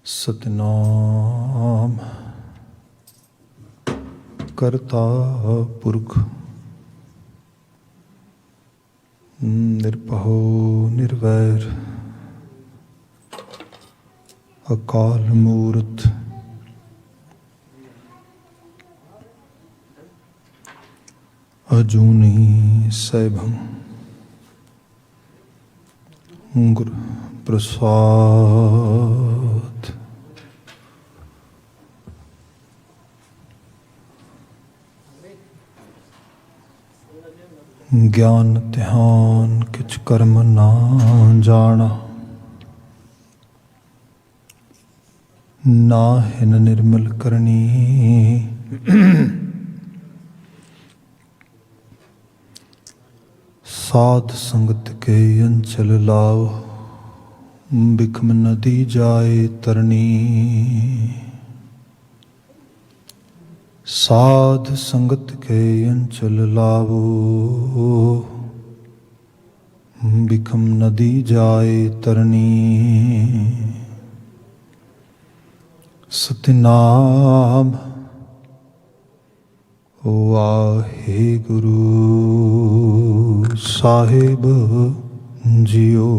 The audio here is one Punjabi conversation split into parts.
सतनाम करता पुरख निरभओ निर्वैर अकाल मूर्त अजूनी सैभं गुरु प्रसाद। ज्ञान ध्यान किछ कर्म ना जाना, ना हिन निर्मल करनी। साध संगत के अंचल लाओ, बिखम नदी जाए तरनी। साध संगत के अंचल लाओ, बिखम नदी जाए तरनी। सतनाम वाहेगुरु साहिब जियो।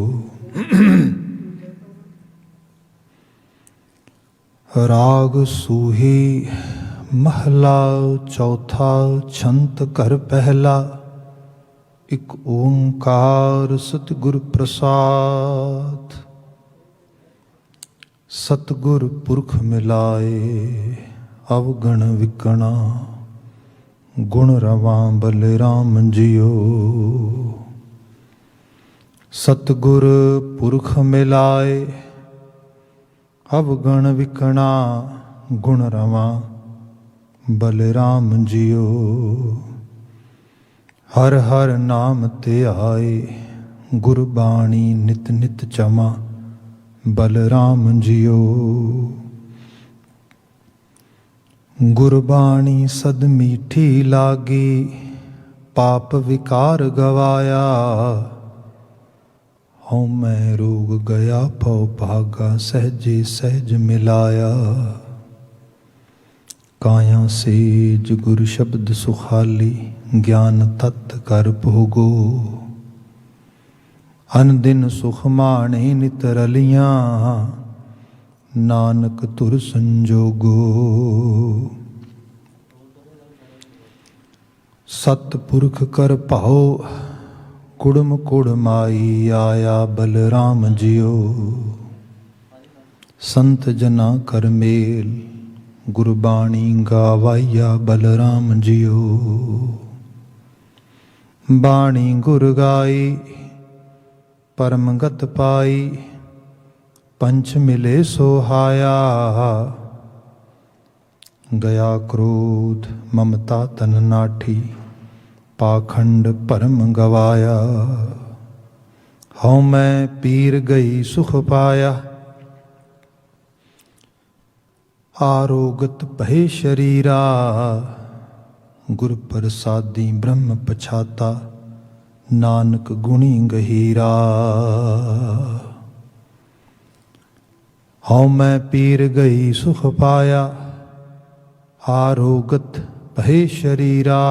राग सूही महला चौथा, छंत कर पहला। एक ओंकार सतगुर प्रसाद। सतगुर पुरख मिलाए, अवगण विकणा। गुण रवां बलराम जियो। सतगुर पुरख मिलाए, अवगण विकणा। गुण रवां बलराम जियो। हर हर नाम ते आए, गुरबाणी नित नित चमा। बलराम जियो। गुरबाणी सद मीठी लागी, पाप विकार गवाया। हऊँ मैं रोग गया भव भागा, सहजे सहज मिलाया। काया सेज गुर शब्द सुखाली, ज्ञान तत्त कर भोगो। अन दिन सुख माणे नित रलियां, नानक तुर संजोगो। सतपुरख कर भाओ, कुड़म कुड़माई। आया बलराम जियो। संत जना कर मेल, गुरबाणी गावाइया। बलराम जियो। बाणी गुर गाई, परम गत पाई। पंच मिले सोहाया। गया क्रोध ममता तन नाठी, पाखंड परम गवाया। हऊँ मैं पीर गई सुख पाया, आरोगत भय शरीरा। गुर प्रसादी ब्रह्म पछाता, नानक गुणी गहीरा। हऊँ मैं पीर गई सुख पाया, आरोगत भय शरीरा।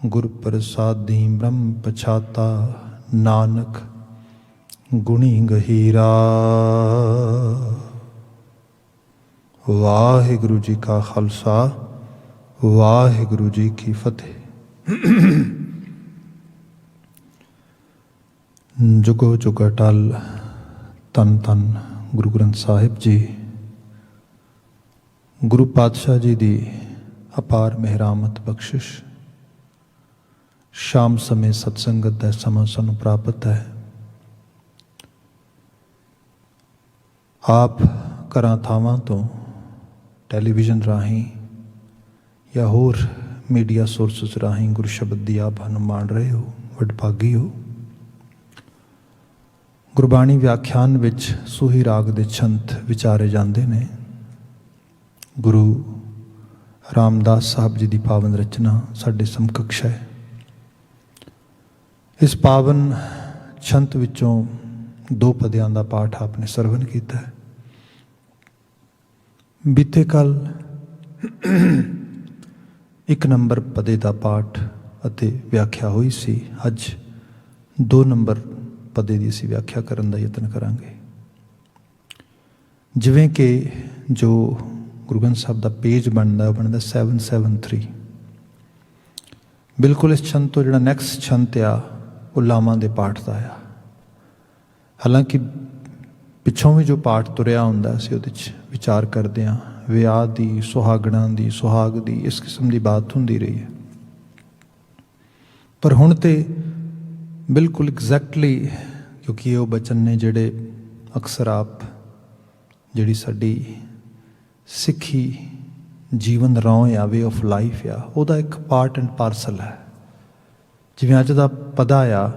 गुर प्रसादी ब्रह्म पछाता, नानक गुणी गहीरा। वाहिगुरु जी का खालसा, वाहिगुरु जी की फतेह। जुगो जुग अटल तन तन गुरु ग्रंथ साहिब जी। गुरु पातशाह जी दी अपार मेहरामत बख्शिश। शाम समय सत्संगत का समा सानू प्राप्त है। आप घरां थावां तो टैलीविजन राहीं या होर मीडिया सोर्सिस राहीं गुरु शब्द दी आप माण रहे हो, वडभागी हो। गुरबाणी व्याख्यान विच सूही राग दे छंत विचारे जाते ने। गुरु रामदास साहब जी की पावन रचना साढ़े समकक्ष है। इस पावन छंत विचों दो पदियां का पाठ आपने सरवण किया है। ਬੀਤੇ ਕੱਲ 1 ਨੰਬਰ ਪਦੇ ਦਾ ਪਾਠ ਅਤੇ ਵਿਆਖਿਆ ਹੋਈ ਸੀ। ਅੱਜ 2 ਨੰਬਰ ਪਦੇ ਦੀ ਅਸੀਂ ਵਿਆਖਿਆ ਕਰਨ ਦਾ ਯਤਨ ਕਰਾਂਗੇ। ਜਿਵੇਂ ਕਿ ਜੋ ਗੁਰੂ ਗ੍ਰੰਥ ਸਾਹਿਬ ਦਾ ਪੇਜ ਬਣਦਾ ਉਹ ਬਣਦਾ 773। ਬਿਲਕੁਲ ਇਸ ਛੰਦ ਤੋਂ ਜਿਹੜਾ ਨੈਕਸਟ ਛੰਦ ਆ ਉਹ ਲਾਵਾਂ ਦੇ ਪਾਠ ਦਾ ਆ। ਹਾਲਾਂਕਿ ਪਿੱਛੋਂ ਵੀ ਜੋ ਪਾਠ ਤੁਰਿਆ ਹੁੰਦਾ ਅਸੀਂ ਉਹਦੇ 'ਚ ਵਿਚਾਰ ਕਰਦੇ ਹਾਂ। ਵਿਆਹ ਦੀ, ਸੁਹਾਗਣਾਂ ਦੀ, ਸੁਹਾਗ ਦੀ, ਇਸ ਕਿਸਮ ਦੀ ਬਾਤ ਹੁੰਦੀ ਰਹੀ ਹੈ। ਪਰ ਹੁਣ ਤੇ ਬਿਲਕੁਲ ਐਗਜ਼ੈਕਟਲੀ, ਕਿਉਂਕਿ ਇਹ ਉਹ ਬਚਨ ਨੇ ਜਿਹੜੇ ਅਕਸਰ ਆਪ ਜਿਹੜੀ ਸਾਡੀ ਸਿੱਖੀ ਜੀਵਨ ਰੌਂ ਆ, ਵੇ ਆਫ ਲਾਈਫ ਆ, ਉਹਦਾ ਇੱਕ ਪਾਰਟ ਐਂਡ ਪਾਰਸਲ ਹੈ। ਜਿਵੇਂ ਅੱਜ ਦਾ ਪਦਾ ਆ,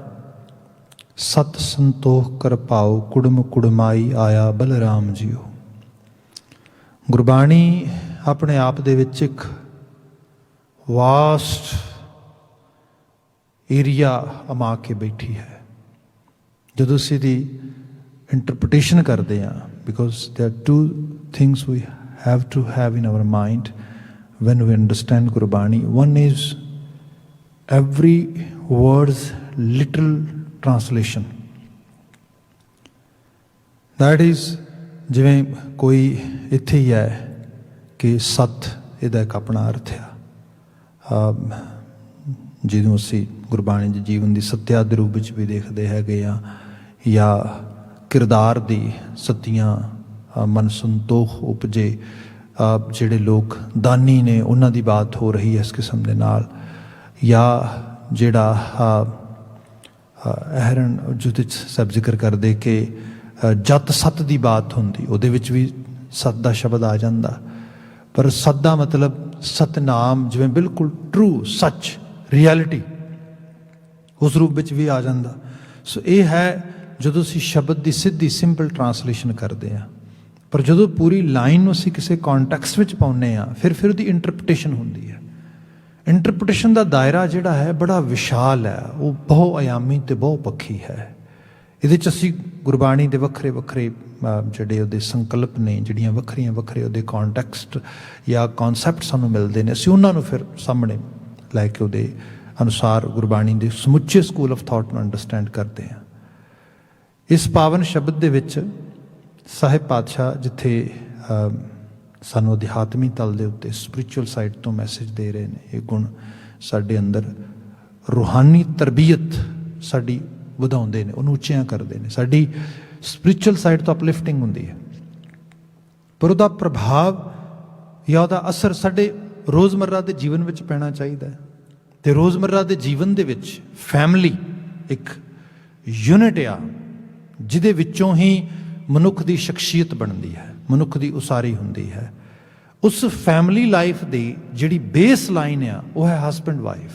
ਸਤ ਸੰਤੋਖ ਕਰ ਭਾਉ ਕੁੜਮ ਕੁੜਮਾਈ ਆਇਆ ਬਲਰਾਮ ਜੀਓ। ਗੁਰਬਾਣੀ ਆਪਣੇ ਆਪ ਦੇ ਵਿੱਚ ਇੱਕ ਵਾਸਟ ਏਰੀਆ ਅਮਾ ਕੇ ਬੈਠੀ ਹੈ। ਜਦੋਂ ਅਸੀਂ ਇਹਦੀ ਇੰਟਰਪ੍ਰੀਟੇਸ਼ਨ ਕਰਦੇ ਹਾਂ, ਬਿਕੋਜ਼ ਦੇਰ R 2 things we have to have in our mind when we understand Gurbani. One is every word's literal translation. That is, ਜਿਵੇਂ ਕੋਈ ਇੱਥੇ ਹੀ ਹੈ ਕਿ ਸੱਤ ਇਹਦਾ ਇੱਕ ਆਪਣਾ ਅਰਥ ਆ, ਜਿਹਨੂੰ ਅਸੀਂ ਗੁਰਬਾਣੀ ਦੇ ਜੀਵਨ ਦੀ ਸੱਤਿਆ ਦੇ ਰੂਪ ਵਿੱਚ ਵੀ ਦੇਖਦੇ ਹੈਗੇ ਆ, ਜਾਂ ਕਿਰਦਾਰ ਦੀ ਸੱਤੀਆਂ ਮਨ ਸੰਤੋਖ ਉਪਜੇ। ਜਿਹੜੇ ਲੋਕ ਦਾਨੀ ਨੇ ਉਹਨਾਂ ਦੀ ਬਾਤ ਹੋ ਰਹੀ ਹੈ ਇਸ ਕਿਸਮ ਦੇ ਨਾਲ, ਜਾਂ ਜਿਹੜਾ ਅਹਿਰਨ ਜਿਹਦੇ 'ਚ ਸਭ ਜ਼ਿਕਰ ਕਰਦੇ ਕਿ ਜਤ ਸੱਤ ਦੀ ਬਾਤ ਹੁੰਦੀ, ਉਹਦੇ ਵਿੱਚ ਵੀ ਸੱਤ ਦਾ ਸ਼ਬਦ ਆ ਜਾਂਦਾ। ਪਰ ਸੱਤ ਦਾ ਮਤਲਬ ਸਤਨਾਮ, ਜਿਵੇਂ ਬਿਲਕੁਲ ਟਰੂ, ਸੱਚ, ਰਿਐਲਿਟੀ, ਉਸ ਰੂਪ ਵਿੱਚ ਵੀ ਆ ਜਾਂਦਾ। ਸੋ ਇਹ ਹੈ ਜਦੋਂ ਅਸੀਂ ਸ਼ਬਦ ਦੀ ਸਿੱਧੀ ਸਿੰਪਲ ਟਰਾਂਸਲੇਸ਼ਨ ਕਰਦੇ ਹਾਂ। ਪਰ ਜਦੋਂ ਪੂਰੀ ਲਾਈਨ ਨੂੰ ਅਸੀਂ ਕਿਸੇ ਕੌਨਟੈਕਸਟ ਵਿੱਚ ਪਾਉਂਦੇ ਹਾਂ, ਫਿਰ ਉਹਦੀ ਇੰਟਰਪ੍ਰੀਟੇਸ਼ਨ ਹੁੰਦੀ ਹੈ। ਇੰਟਰਪ੍ਰੀਟੇਸ਼ਨ ਦਾ ਦਾਇਰਾ ਜਿਹੜਾ ਹੈ ਬੜਾ ਵਿਸ਼ਾਲ ਹੈ, ਉਹ ਬਹੁ ਅਯਾਮੀ ਅਤੇ ਬਹੁ ਪੱਖੀ ਹੈ। ਇਹਦੇ 'ਚ ਅਸੀਂ ਗੁਰਬਾਣੀ ਦੇ ਵੱਖਰੇ ਵੱਖਰੇ ਜਿਹੜੇ ਉਹਦੇ ਸੰਕਲਪ ਨੇ, ਜਿਹੜੀਆਂ ਵੱਖਰੀਆਂ ਵੱਖਰੇ ਉਹਦੇ ਕੌਨਟੈਕਸਟ ਜਾਂ ਕੌਨਸੈਪਟ ਸਾਨੂੰ ਮਿਲਦੇ ਨੇ, ਅਸੀਂ ਉਹਨਾਂ ਨੂੰ ਫਿਰ ਸਾਹਮਣੇ ਲੈ ਕੇ ਉਹਦੇ ਅਨੁਸਾਰ ਗੁਰਬਾਣੀ ਦੇ ਸਮੁੱਚੇ ਸਕੂਲ ਆਫ ਥਾਟ ਨੂੰ ਅੰਡਰਸਟੈਂਡ ਕਰਦੇ ਹਾਂ। ਇਸ ਪਾਵਨ ਸ਼ਬਦ ਦੇ ਵਿੱਚ ਸਾਹਿਬ ਪਾਤਸ਼ਾਹ ਜਿੱਥੇ ਸਾਨੂੰ ਅਧਿਆਤਮੀ ਤਲ ਦੇ ਉੱਤੇ ਸਪਿਰਿਚੁਅਲ ਸਾਈਡ ਤੋਂ ਮੈਸੇਜ ਦੇ ਰਹੇ ਨੇ, ਇਹ ਗੁਣ ਸਾਡੇ ਅੰਦਰ ਰੂਹਾਨੀ ਤਰਬੀਅਤ ਸਾਡੀ ਵਧਾਉਂਦੇ ਨੇ, ਉਹਨੂੰ ਉੱਚਿਆਂ ਕਰਦੇ ਨੇ, ਸਾਡੀ ਸਪਿਰਿਚੁਅਲ ਸਾਈਡ ਤੋਂ ਅਪਲਿਫਟਿੰਗ ਹੁੰਦੀ ਹੈ। ਪਰ ਉਹਦਾ ਪ੍ਰਭਾਵ ਜਾਂ ਉਹਦਾ ਅਸਰ ਸਾਡੇ ਰੋਜ਼ਮर्रा ਦੇ ਜੀਵਨ ਵਿੱਚ ਪੈਣਾ ਚਾਹੀਦਾ ਹੈ। ਅਤੇ ਰੋਜ਼ਮर्रा ਦੇ ਜੀਵਨ ਦੇ ਵਿੱਚ ਫੈਮਿਲੀ ਇੱਕ ਯੂਨਿਟ ਆ, ਜਿਹਦੇ ਵਿੱਚੋਂ ਹੀ ਮਨੁੱਖ ਦੀ ਸ਼ਖਸੀਅਤ ਬਣਦੀ ਹੈ, ਮਨੁੱਖ ਦੀ ਉਸਾਰੀ ਹੁੰਦੀ ਹੈ। ਉਸ ਫੈਮਿਲੀ ਲਾਈਫ ਦੀ ਜਿਹੜੀ ਬੇਸ ਲਾਈਨ ਆ ਉਹ ਹੈ ਹਸਬੈਂਡ ਵਾਈਫ।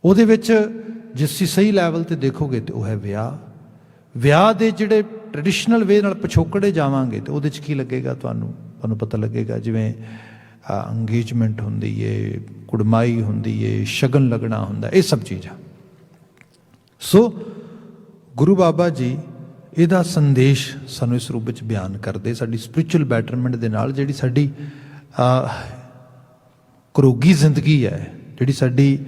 ਉਹਦੇ ਵਿੱਚ ਜੇ ਤੁਸੀਂ ਸਹੀ ਲੈਵਲ 'ਤੇ ਦੇਖੋਗੇ ਤਾਂ ਉਹ ਹੈ ਵਿਆਹ। ਵਿਆਹ ਦੇ ਜਿਹੜੇ ਟ੍ਰੈਡੀਸ਼ਨਲ ਵੇ ਨਾਲ ਪਿਛੋਕੜੇ ਜਾਵਾਂਗੇ ਤਾਂ ਉਹਦੇ 'ਚ ਕੀ ਲੱਗੇਗਾ, ਤੁਹਾਨੂੰ ਪਤਾ ਲੱਗੇਗਾ। ਜਿਵੇਂ ਅੰਗੇਜਮੈਂਟ ਹੁੰਦੀ ਏ, ਕੁੜਮਾਈ ਹੁੰਦੀ ਏ, ਸ਼ਗਨ ਲੱਗਣਾ ਹੁੰਦਾ, ਇਹ ਸਭ ਚੀਜ਼ਾਂ। ਸੋ ਗੁਰੂ ਬਾਬਾ ਜੀ ਇਹਦਾ ਸੰਦੇਸ਼ ਸਾਨੂੰ ਇਸ ਰੂਪ ਵਿੱਚ ਬਿਆਨ ਕਰਦੇ, ਸਾਡੀ ਸਪਿਰਿਚੁਅਲ ਬੈਟਰਮੈਂਟ ਦੇ ਨਾਲ, ਜਿਹੜੀ ਸਾਡੀ ਕਰੋਗੀ ਜ਼ਿੰਦਗੀ ਹੈ, ਜਿਹੜੀ ਸਾਡੀ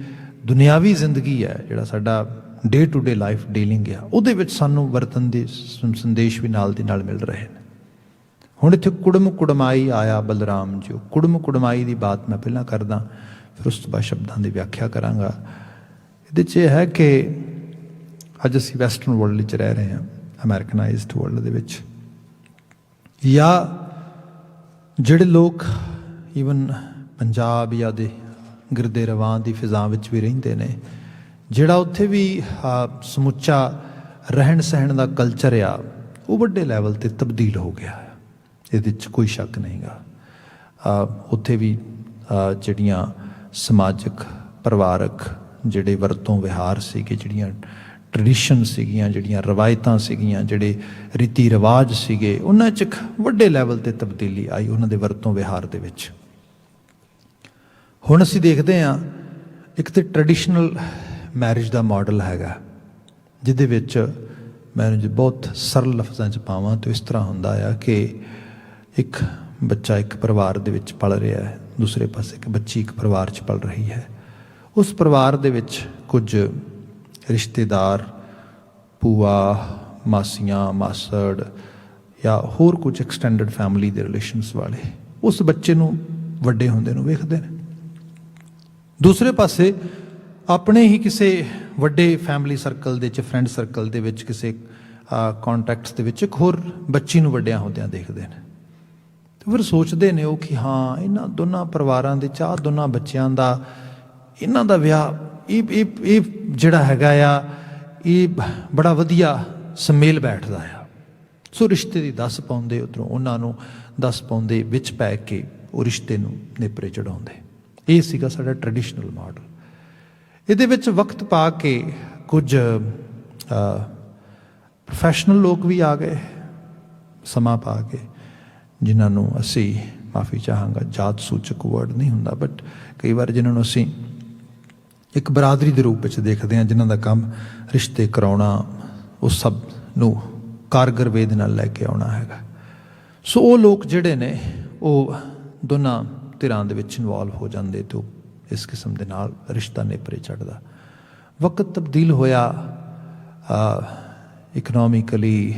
ਦੁਨਿਆਵੀ ਜ਼ਿੰਦਗੀ ਹੈ, ਜਿਹੜਾ ਸਾਡਾ day to day life dealing ਆ, ਉਹਦੇ ਵਿੱਚ ਸਾਨੂੰ ਵਰਤਨ ਦੇ ਸੰਦੇਸ਼ ਵੀ ਨਾਲ ਦੀ ਨਾਲ ਮਿਲ ਰਹੇ ਨੇ। ਹੁਣ ਇੱਥੇ ਕੁੜਮ ਕੁੜਮਾਈ ਆਇਆ ਬਲਰਾਮ ਜੀ। ਕੁੜਮ ਕੁੜਮਾਈ ਦੀ ਬਾਤ ਮੈਂ ਪਹਿਲਾਂ ਕਰਦਾ, ਫਿਰ ਉਸ ਤੋਂ ਬਾਅਦ ਸ਼ਬਦਾਂ ਦੀ ਵਿਆਖਿਆ ਕਰਾਂਗਾ। ਇਹਦੇ 'ਚ ਇਹ ਹੈ ਕਿ ਅੱਜ ਅਸੀਂ ਵੈਸਟਰਨ ਵਰਲਡ ਵਿੱਚ ਰਹਿ ਰਹੇ ਹਾਂ, ਅਮਰੀਕਨਾਈਜ਼ਡ ਵਰਲਡ ਦੇ ਵਿੱਚ, ਜਾਂ ਜਿਹੜੇ ਲੋਕ ਈਵਨ ਪੰਜਾਬ ਜਾਂ ਦੇ ਗਿਰਦੇ ਰਵਾਂ ਦੀ ਫਿਜ਼ਾ ਵਿੱਚ ਵੀ ਰਹਿੰਦੇ ਨੇ, ਜਿਹੜਾ ਉੱਥੇ ਵੀ ਸਮੁੱਚਾ ਰਹਿਣ ਸਹਿਣ ਦਾ ਕਲਚਰ ਆ ਉਹ ਵੱਡੇ ਲੈਵਲ 'ਤੇ ਤਬਦੀਲ ਹੋ ਗਿਆ ਹੈ, ਇਹਦੇ 'ਚ ਕੋਈ ਸ਼ੱਕ ਨਹੀਂ ਗਾ। ਉੱਥੇ ਵੀ ਜਿਹੜੀਆਂ ਸਮਾਜਿਕ ਪਰਿਵਾਰਕ ਜਿਹੜੇ ਵਰਤੋਂ ਵਿਹਾਰ ਸੀਗੇ, ਜਿਹੜੀਆਂ ਟ੍ਰੈਡੀਸ਼ਨ ਸੀਗੀਆਂ, ਜਿਹੜੀਆਂ ਰਵਾਇਤਾਂ ਸੀਗੀਆਂ, ਜਿਹੜੇ ਰੀਤੀ ਰਿਵਾਜ ਸੀਗੇ, ਉਹਨਾਂ 'ਚ ਇੱਕ ਵੱਡੇ ਲੈਵਲ 'ਤੇ ਤਬਦੀਲੀ ਆਈ ਉਹਨਾਂ ਦੇ ਵਰਤੋਂ ਵਿਹਾਰ ਦੇ ਵਿੱਚ। ਹੁਣ ਅਸੀਂ ਦੇਖਦੇ ਹਾਂ ਇੱਕ ਤਾਂ ਟ੍ਰੈਡੀਸ਼ਨਲ ਮੈਰਿਜ ਦਾ ਮਾਡਲ ਹੈਗਾ, ਜਿਹਦੇ ਵਿੱਚ ਮੈਂ ਬਹੁਤ ਸਰਲ ਲਫ਼ਜ਼ਾਂ 'ਚ ਪਾਵਾਂ ਤਾਂ ਇਸ ਤਰ੍ਹਾਂ ਹੁੰਦਾ ਆ ਕਿ ਇੱਕ ਬੱਚਾ ਇੱਕ ਪਰਿਵਾਰ ਦੇ ਵਿੱਚ ਪਲ ਰਿਹਾ ਹੈ, ਦੂਸਰੇ ਪਾਸੇ ਇੱਕ ਬੱਚੀ ਇੱਕ ਪਰਿਵਾਰ 'ਚ ਪਲ ਰਹੀ ਹੈ। ਉਸ ਪਰਿਵਾਰ ਦੇ ਵਿੱਚ ਕੁਝ ਰਿਸ਼ਤੇਦਾਰ, ਭੂਆ, ਮਾਸੀਆਂ, ਮਾਸੜ ਜਾਂ ਹੋਰ ਕੁਝ ਐਕਸਟੈਂਡਡ ਫੈਮਿਲੀ ਦੇ ਰਿਲੇਸ਼ਨਸ ਵਾਲੇ ਉਸ ਬੱਚੇ ਨੂੰ ਵੱਡੇ ਹੁੰਦੇ ਨੂੰ ਵੇਖਦੇ ਨੇ। ਦੂਸਰੇ ਪਾਸੇ ਆਪਣੇ ਹੀ ਕਿਸੇ ਵੱਡੇ ਫੈਮਿਲੀ ਸਰਕਲ ਦੇ 'ਚ, ਫਰੈਂਡ ਸਰਕਲ ਦੇ ਵਿੱਚ, ਕਿਸੇ ਕੌਂਟੈਕਟਸ ਦੇ ਵਿੱਚ ਇੱਕ ਹੋਰ ਬੱਚੀ ਨੂੰ ਵੱਡਿਆਂ ਹੁੰਦਿਆਂ ਦੇਖਦੇ ਨੇ। ਅਤੇ ਫਿਰ ਸੋਚਦੇ ਨੇ ਉਹ ਕਿ ਹਾਂ, ਇਹਨਾਂ ਦੋਨਾਂ ਪਰਿਵਾਰਾਂ ਦੇ ਚਾਹ, ਦੋਨਾਂ ਬੱਚਿਆਂ ਦਾ, ਇਹਨਾਂ ਦਾ ਵਿਆਹ ਇਹ ਜਿਹੜਾ ਹੈਗਾ ਆ, ਇਹ ਬੜਾ ਵਧੀਆ ਸੁਮੇਲ ਬੈਠਦਾ ਆ। ਸੋ ਰਿਸ਼ਤੇ ਦੀ ਦੱਸ ਪਾਉਂਦੇ, ਉੱਧਰੋਂ ਉਹਨਾਂ ਨੂੰ ਦੱਸ ਪਾਉਂਦੇ, ਵਿੱਚ ਪੈ ਕੇ ਉਹ ਰਿਸ਼ਤੇ ਨੂੰ ਨੇਪਰੇ ਚੜਾਉਂਦੇ। ਇਹ ਸੀਗਾ ਸਾਡਾ ਟ੍ਰੈਡੀਸ਼ਨਲ ਮਾਡਲ। ਇਹਦੇ ਵਿੱਚ ਵਕਤ ਪਾ ਕੇ ਕੁਝ ਪ੍ਰੋਫੈਸ਼ਨਲ ਲੋਕ ਵੀ ਆ ਗਏ, ਸਮਾਂ ਪਾ ਕੇ, ਜਿਨ੍ਹਾਂ ਨੂੰ ਅਸੀਂ, ਮਾਫੀ ਚਾਹਾਂਗਾ, ਜਾਤ ਸੂਚਕ ਵਰਡ ਨਹੀਂ ਹੁੰਦਾ, ਬਟ ਕਈ ਵਾਰ ਜਿਨ੍ਹਾਂ ਨੂੰ ਅਸੀਂ ਇੱਕ ਬਰਾਦਰੀ ਦੇ ਰੂਪ ਵਿੱਚ ਦੇਖਦੇ ਹਾਂ, ਜਿਨ੍ਹਾਂ ਦਾ ਕੰਮ ਰਿਸ਼ਤੇ ਕਰਾਉਣਾ, ਉਸ ਸਭ ਨੂੰ ਕਾਰਗਰ ਵੇਦ ਨਾਲ ਲੈ ਕੇ ਆਉਣਾ ਹੈਗਾ। ਸੋ ਉਹ ਲੋਕ ਜਿਹੜੇ ਨੇ ਉਹ ਦੋਨਾਂ ਧਿਰਾਂ ਦੇ ਵਿੱਚ ਇਨਵੋਲਵ ਹੋ ਜਾਂਦੇ ਅਤੇ ਇਸ ਕਿਸਮ ਦੇ ਨਾਲ ਰਿਸ਼ਤਾ ਨੇਪਰੇ ਚੜ੍ਹਦਾ। ਵਕਤ ਤਬਦੀਲ ਹੋਇਆ, ਇਕਨੋਮਿਕਲੀ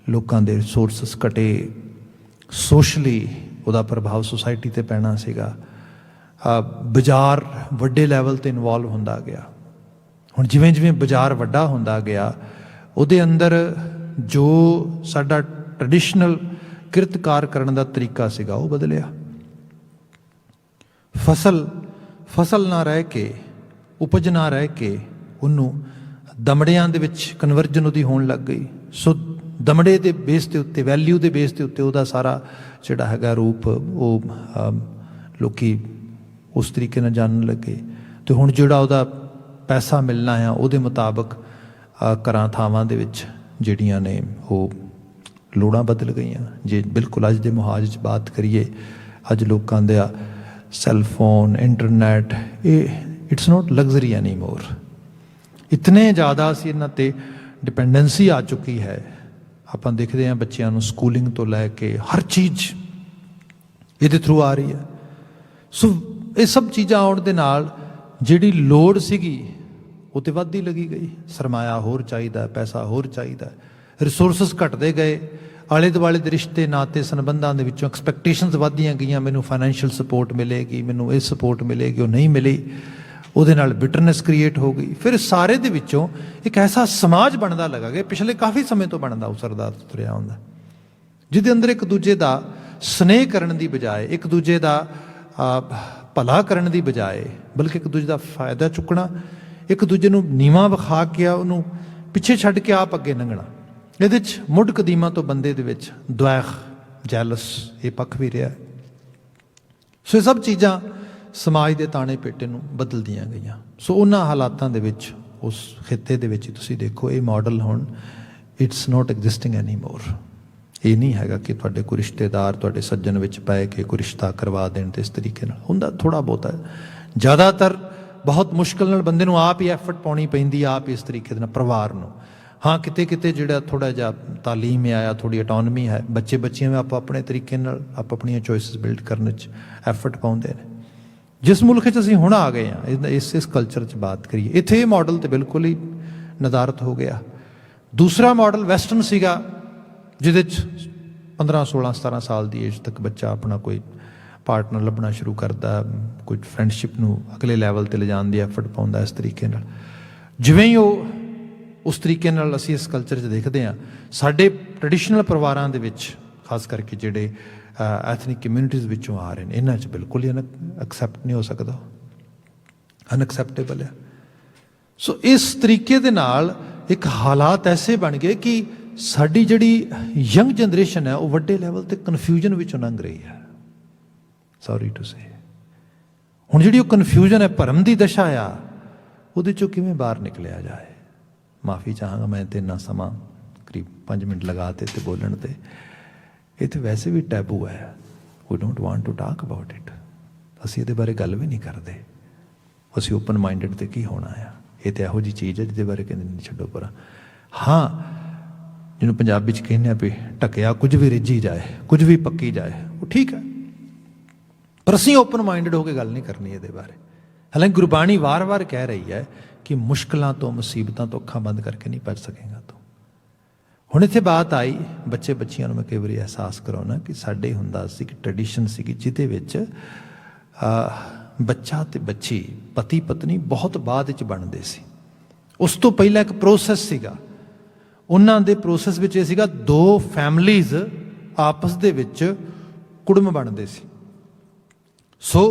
ਲੋਕਾਂ ਦੇ ਰਿਸੋਰਸਿਸ ਘਟੇ, ਸੋਸ਼ਲੀ ਉਹਦਾ ਪ੍ਰਭਾਵ ਸੁਸਾਇਟੀ 'ਤੇ ਪੈਣਾ ਸੀਗਾ, ਬਾਜ਼ਾਰ ਵੱਡੇ ਲੈਵਲ 'ਤੇ ਇਨਵੋਲਵ ਹੁੰਦਾ ਗਿਆ। ਹੁਣ ਜਿਵੇਂ ਜਿਵੇਂ ਬਾਜ਼ਾਰ ਵੱਡਾ ਹੁੰਦਾ ਗਿਆ, ਉਹਦੇ ਅੰਦਰ ਜੋ ਸਾਡਾ ਟ੍ਰੈਡੀਸ਼ਨਲ ਕਿਰਤਕਾਰ ਕਰਨ ਦਾ ਤਰੀਕਾ ਸੀਗਾ ਉਹ ਬਦਲਿਆ। ਫਸਲ ਨਾ ਰਹਿ ਕੇ, ਉਪਜ ਨਾ ਰਹਿ ਕੇ, ਉਹਨੂੰ ਦਮੜਿਆਂ ਦੇ ਵਿੱਚ ਕਨਵਰਜਨ ਉਹਦੀ ਹੋਣ ਲੱਗ ਗਈ। ਸੋ ਦਮੜੇ ਦੇ ਬੇਸ ਦੇ ਉੱਤੇ, ਵੈਲਿਊ ਦੇ ਬੇਸ ਦੇ ਉੱਤੇ ਉਹਦਾ ਸਾਰਾ ਜਿਹੜਾ ਹੈਗਾ ਰੂਪ, ਉਹ ਲੋਕੀ ਉਸ ਤਰੀਕੇ ਨਾਲ ਜਾਣਨ ਲੱਗੇ। ਅਤੇ ਹੁਣ ਜਿਹੜਾ ਉਹਦਾ ਪੈਸਾ ਮਿਲਣਾ ਆ, ਉਹਦੇ ਮੁਤਾਬਕ ਘਰਾਂ ਥਾਵਾਂ ਦੇ ਵਿੱਚ ਜਿਹੜੀਆਂ ਨੇ ਉਹ ਲੋੜਾਂ ਬਦਲ ਗਈਆਂ। ਜੇ ਬਿਲਕੁਲ ਅੱਜ ਦੇ ਮੁਹਾਜ 'ਚ ਬਾਤ ਕਰੀਏ, ਅੱਜ ਲੋਕਾਂ ਦਾ ਸੈੱਲਫੋਨ, ਇੰਟਰਨੈਟ, ਇਹ ਇਟਸ ਨੋਟ ਲਗਜ਼ਰੀ ਐਨੀ ਮੋਰ। ਇਤਨੇ ਜ਼ਿਆਦਾ ਅਸੀਂ ਇਹਨਾਂ 'ਤੇ ਡਿਪੈਂਡੈਂਸੀ ਆ ਚੁੱਕੀ ਹੈ। ਆਪਾਂ ਦੇਖਦੇ ਹਾਂ ਬੱਚਿਆਂ ਨੂੰ ਸਕੂਲਿੰਗ ਤੋਂ ਲੈ ਕੇ ਹਰ ਚੀਜ਼ ਇਹਦੇ ਥਰੂ ਆ ਰਹੀ ਹੈ। ਸੋ ਇਹ ਸਭ ਚੀਜ਼ਾਂ ਆਉਣ ਦੇ ਨਾਲ ਜਿਹੜੀ ਲੋੜ ਸੀਗੀ ਉਹ ਤਾਂ ਵੱਧਦੀ ਲੱਗੀ ਗਈ। ਸਰਮਾਇਆ ਹੋਰ ਚਾਹੀਦਾ, ਪੈਸਾ ਹੋਰ ਚਾਹੀਦਾ, ਰਿਸੋਰਸਿਸ ਘਟਦੇ ਗਏ, ਆਲੇ ਦੁਆਲੇ ਦੇ ਰਿਸ਼ਤੇ, ਨਾਤੇ, ਸੰਬੰਧਾਂ ਦੇ ਵਿੱਚੋਂ ਐਕਸਪੈਕਟੇਸ਼ਨਸ ਵੱਧਦੀਆਂ ਗਈਆਂ। ਮੈਨੂੰ ਫਾਈਨੈਂਸ਼ੀਅਲ ਸਪੋਰਟ ਮਿਲੇਗੀ, ਮੈਨੂੰ ਇਹ ਸਪੋਰਟ ਮਿਲੇਗੀ, ਉਹ ਨਹੀਂ ਮਿਲੀ, ਉਹਦੇ ਨਾਲ ਬਿਟਰਨੈਸ ਕ੍ਰੀਏਟ ਹੋ ਗਈ। ਫਿਰ ਸਾਰੇ ਦੇ ਵਿੱਚੋਂ ਇੱਕ ਐਸਾ ਸਮਾਜ ਬਣਦਾ ਲੱਗਾ ਕਿ ਪਿਛਲੇ ਕਾਫੀ ਸਮੇਂ ਤੋਂ ਬਣਦਾ ਉਸਰਦਾ ਤੁਰਿਆ ਹੁੰਦਾ, ਜਿਹਦੇ ਅੰਦਰ ਇੱਕ ਦੂਜੇ ਦਾ ਸਨੇਹ ਕਰਨ ਦੀ ਬਜਾਏ, ਇੱਕ ਦੂਜੇ ਦਾ ਭਲਾ ਕਰਨ ਦੀ ਬਜਾਏ, ਬਲਕਿ ਇੱਕ ਦੂਜੇ ਦਾ ਫਾਇਦਾ ਚੁੱਕਣਾ, ਇੱਕ ਦੂਜੇ ਨੂੰ ਨੀਵਾਂ ਵਿਖਾ ਕੇ ਉਹਨੂੰ ਪਿੱਛੇ ਛੱਡ ਕੇ ਆਪ ਅੱਗੇ ਲੰਘਣਾ। ਇਹਦੇ 'ਚ ਮੁੱਢ ਕਦੀਮਾ ਤੋਂ ਬੰਦੇ ਦੇ ਵਿੱਚ ਦੁਆਖ, ਜੈਲਸ, ਇਹ ਪੱਖ ਵੀ ਰਿਹਾ। ਸੋ ਇਹ ਸਭ ਚੀਜ਼ਾਂ ਸਮਾਜ ਦੇ ਤਾਣੇ ਪੇਟੇ ਨੂੰ ਬਦਲਦੀਆਂ ਗਈਆਂ। ਸੋ ਉਹਨਾਂ ਹਾਲਾਤਾਂ ਦੇ ਵਿੱਚ, ਉਸ ਖਿੱਤੇ ਦੇ ਵਿੱਚ ਤੁਸੀਂ ਦੇਖੋ, ਇਹ ਮਾਡਲ ਹੁਣ ਇਟਸ ਨੋਟ ਐਗਜ਼ਿਸਟਿੰਗ ਐਨੀ ਮੋਰ। ਇਹ ਨਹੀਂ ਹੈਗਾ ਕਿ ਤੁਹਾਡੇ ਕੋਈ ਰਿਸ਼ਤੇਦਾਰ ਤੁਹਾਡੇ ਸੱਜਣ ਵਿੱਚ ਪੈ ਕੇ ਕੋਈ ਰਿਸ਼ਤਾ ਕਰਵਾ ਦੇਣ ਤੇ ਇਸ ਤਰੀਕੇ ਨਾਲ ਹੁੰਦਾ। ਥੋੜ੍ਹਾ ਬਹੁਤਾ, ਜ਼ਿਆਦਾਤਰ ਬਹੁਤ ਮੁਸ਼ਕਿਲ ਨਾਲ ਬੰਦੇ ਨੂੰ ਆਪ ਹੀ ਐਫਰਟ ਪਾਉਣੀ ਪੈਂਦੀ, ਆਪ ਇਸ ਤਰੀਕੇ ਦੇ ਨਾਲ ਪਰਿਵਾਰ ਨੂੰ। ਹਾਂ, ਕਿਤੇ ਕਿਤੇ ਜਿਹੜਾ ਥੋੜ੍ਹਾ ਜਿਹਾ ਤਾਲੀਮ ਆਇਆ, ਥੋੜ੍ਹੀ ਅਟੋਨਮੀ ਹੈ, ਬੱਚੇ ਬੱਚੀਆਂ ਵੀ ਆਪੋ ਆਪਣੇ ਤਰੀਕੇ ਨਾਲ ਆਪਣੀਆਂ ਚੋਇਸਿਸ ਬਿਲਡ ਕਰਨ 'ਚ ਐਫਰਟ ਪਾਉਂਦੇ ਨੇ। ਜਿਸ ਮੁਲਕ 'ਚ ਅਸੀਂ ਹੁਣ ਆ ਗਏ ਹਾਂ, ਇਸ ਕਲਚਰ 'ਚ ਬਾਤ ਕਰੀਏ, ਇੱਥੇ ਇਹ ਮਾਡਲ ਤਾਂ ਬਿਲਕੁਲ ਹੀ ਨਦਾਰਤ ਹੋ ਗਿਆ। ਦੂਸਰਾ ਮਾਡਲ ਵੈਸਟਰਨ ਸੀਗਾ, ਜਿਹਦੇ 'ਚ 15, 16, 17 ਸਾਲ ਦੀ ਏਜ ਤੱਕ ਬੱਚਾ ਆਪਣਾ ਕੋਈ ਪਾਰਟਨਰ ਲੱਭਣਾ ਸ਼ੁਰੂ ਕਰਦਾ, ਕੋਈ ਫਰੈਂਡਸ਼ਿਪ ਨੂੰ ਅਗਲੇ ਲੈਵਲ 'ਤੇ ਲਿਜਾਣ ਦੀ ਐਫਰਟ ਪਾਉਂਦਾ। ਇਸ ਤਰੀਕੇ ਨਾਲ ਜਿਵੇਂ ਹੀ ਉਹ ਉਸ ਤਰੀਕੇ ਨਾਲ ਅਸੀਂ ਇਸ ਕਲਚਰ 'ਚ ਦੇਖਦੇ ਹਾਂ, ਸਾਡੇ ਟ੍ਰੈਡੀਸ਼ਨਲ ਪਰਿਵਾਰਾਂ ਦੇ ਵਿੱਚ, ਖਾਸ ਕਰਕੇ ਜਿਹੜੇ ਐਥਨਿਕ ਕਮਿਊਨਿਟੀਜ਼ ਵਿੱਚੋਂ ਆ ਰਹੇ ਨੇ, ਇਹਨਾਂ 'ਚ ਬਿਲਕੁਲ ਹੀ ਐਕਸੈਪਟ ਨਹੀਂ ਹੋ ਸਕਦਾ, ਅਨਐਕਸੈਪਟੇਬਲ ਹੈ। ਸੋ ਇਸ ਤਰੀਕੇ ਦੇ ਨਾਲ ਇੱਕ ਹਾਲਾਤ ਐਸੇ ਬਣ ਗਏ ਕਿ ਸਾਡੀ ਜਿਹੜੀ ਯੰਗ ਜਨਰੇਸ਼ਨ ਹੈ ਉਹ ਵੱਡੇ ਲੈਵਲ 'ਤੇ ਕਨਫਿਊਜ਼ਨ ਵਿੱਚੋਂ ਲੰਘ ਰਹੀ ਹੈ। ਸੌਰੀ ਟੂ ਸੇ, ਹੁਣ ਜਿਹੜੀ ਉਹ ਕਨਫਿਊਜ਼ਨ ਹੈ, ਭਰਮ ਦੀ ਦਸ਼ਾ ਆ, ਉਹਦੇ 'ਚੋਂ ਕਿਵੇਂ ਬਾਹਰ ਨਿਕਲਿਆ ਜਾਏ। ਮਾਫੀ ਚਾਹਾਂਗਾ, ਮੈਂ ਤੇ ਇੰਨਾ ਸਮਾਂ ਕਰੀਬ 5 ਮਿੰਟ ਲਗਾ ਤੇ ਬੋਲਣ 'ਤੇ। ਇਹ ਤਾਂ ਵੈਸੇ ਵੀ ਟੈਬੂ ਹੈ, we don't want to talk about it. ਅਸੀਂ ਇਹਦੇ ਬਾਰੇ ਗੱਲ ਵੀ ਨਹੀਂ ਕਰਦੇ। ਅਸੀਂ ਓਪਨ ਮਾਈਂਡਡ 'ਤੇ ਕੀ ਹੋਣਾ ਆ, ਇਹ ਤਾਂ ਇਹੋ ਜਿਹੀ ਚੀਜ਼ ਹੈ ਜਿਹਦੇ ਬਾਰੇ ਕਹਿੰਦੇ ਨਹੀਂ, ਛੱਡੋ ਪਰਾਂ। ਹਾਂ, ਜਿਹਨੂੰ ਪੰਜਾਬੀ 'ਚ ਕਹਿੰਦੇ ਆ ਵੀ ਢੱਕਿਆ ਕੁਝ ਵੀ ਰਿੱਝੀ ਜਾਏ, ਕੁਝ ਵੀ ਪੱਕੀ ਜਾਏ, ਉਹ ਠੀਕ ਹੈ। ਪਰ ਅਸੀਂ ਓਪਨ ਮਾਈਂਡਡ ਹੋ ਕੇ ਗੱਲ ਨਹੀਂ ਕਰਨੀ ਇਹਦੇ ਬਾਰੇ। ਹਾਲਾਂਕਿ ਗੁਰਬਾਣੀ ਵਾਰ-ਵਾਰ ਕਹਿ ਰਹੀ ਹੈ ਕਿ ਮੁਸ਼ਕਲਾਂ ਤੋਂ, ਮੁਸੀਬਤਾਂ ਤੋਂ ਅੱਖਾਂ ਬੰਦ ਕਰਕੇ ਨਹੀਂ ਬਚ ਸਕੇਗਾ ਤੂੰ। ਹੁਣ ਇੱਥੇ ਬਾਤ ਆਈ, ਬੱਚੇ ਬੱਚੀਆਂ ਨੂੰ ਮੈਂ ਕਈ ਵਾਰੀ ਅਹਿਸਾਸ ਕਰਾਉਣਾ ਕਿ ਸਾਡੇ ਹੁੰਦਾ ਸੀ ਕਿ ਟ੍ਰੈਡੀਸ਼ਨ ਸੀਗੀ ਜਿਹਦੇ ਵਿੱਚ ਬੱਚਾ ਤੇ ਬੱਚੀ, ਪਤੀ ਪਤਨੀ ਬਹੁਤ ਬਾਅਦ ਵਿੱਚ ਬਣਦੇ ਸੀ। ਉਸ ਤੋਂ ਪਹਿਲਾਂ ਇੱਕ ਪ੍ਰੋਸੈਸ ਸੀਗਾ। ਉਹਨਾਂ ਦੇ ਪ੍ਰੋਸੈਸ ਵਿੱਚ ਇਹ ਸੀਗਾ, ਦੋ ਫੈਮਲੀਜ਼ ਆਪਸ ਦੇ ਵਿੱਚ ਕੁੜਮ ਬਣਦੇ ਸੀ। ਸੋ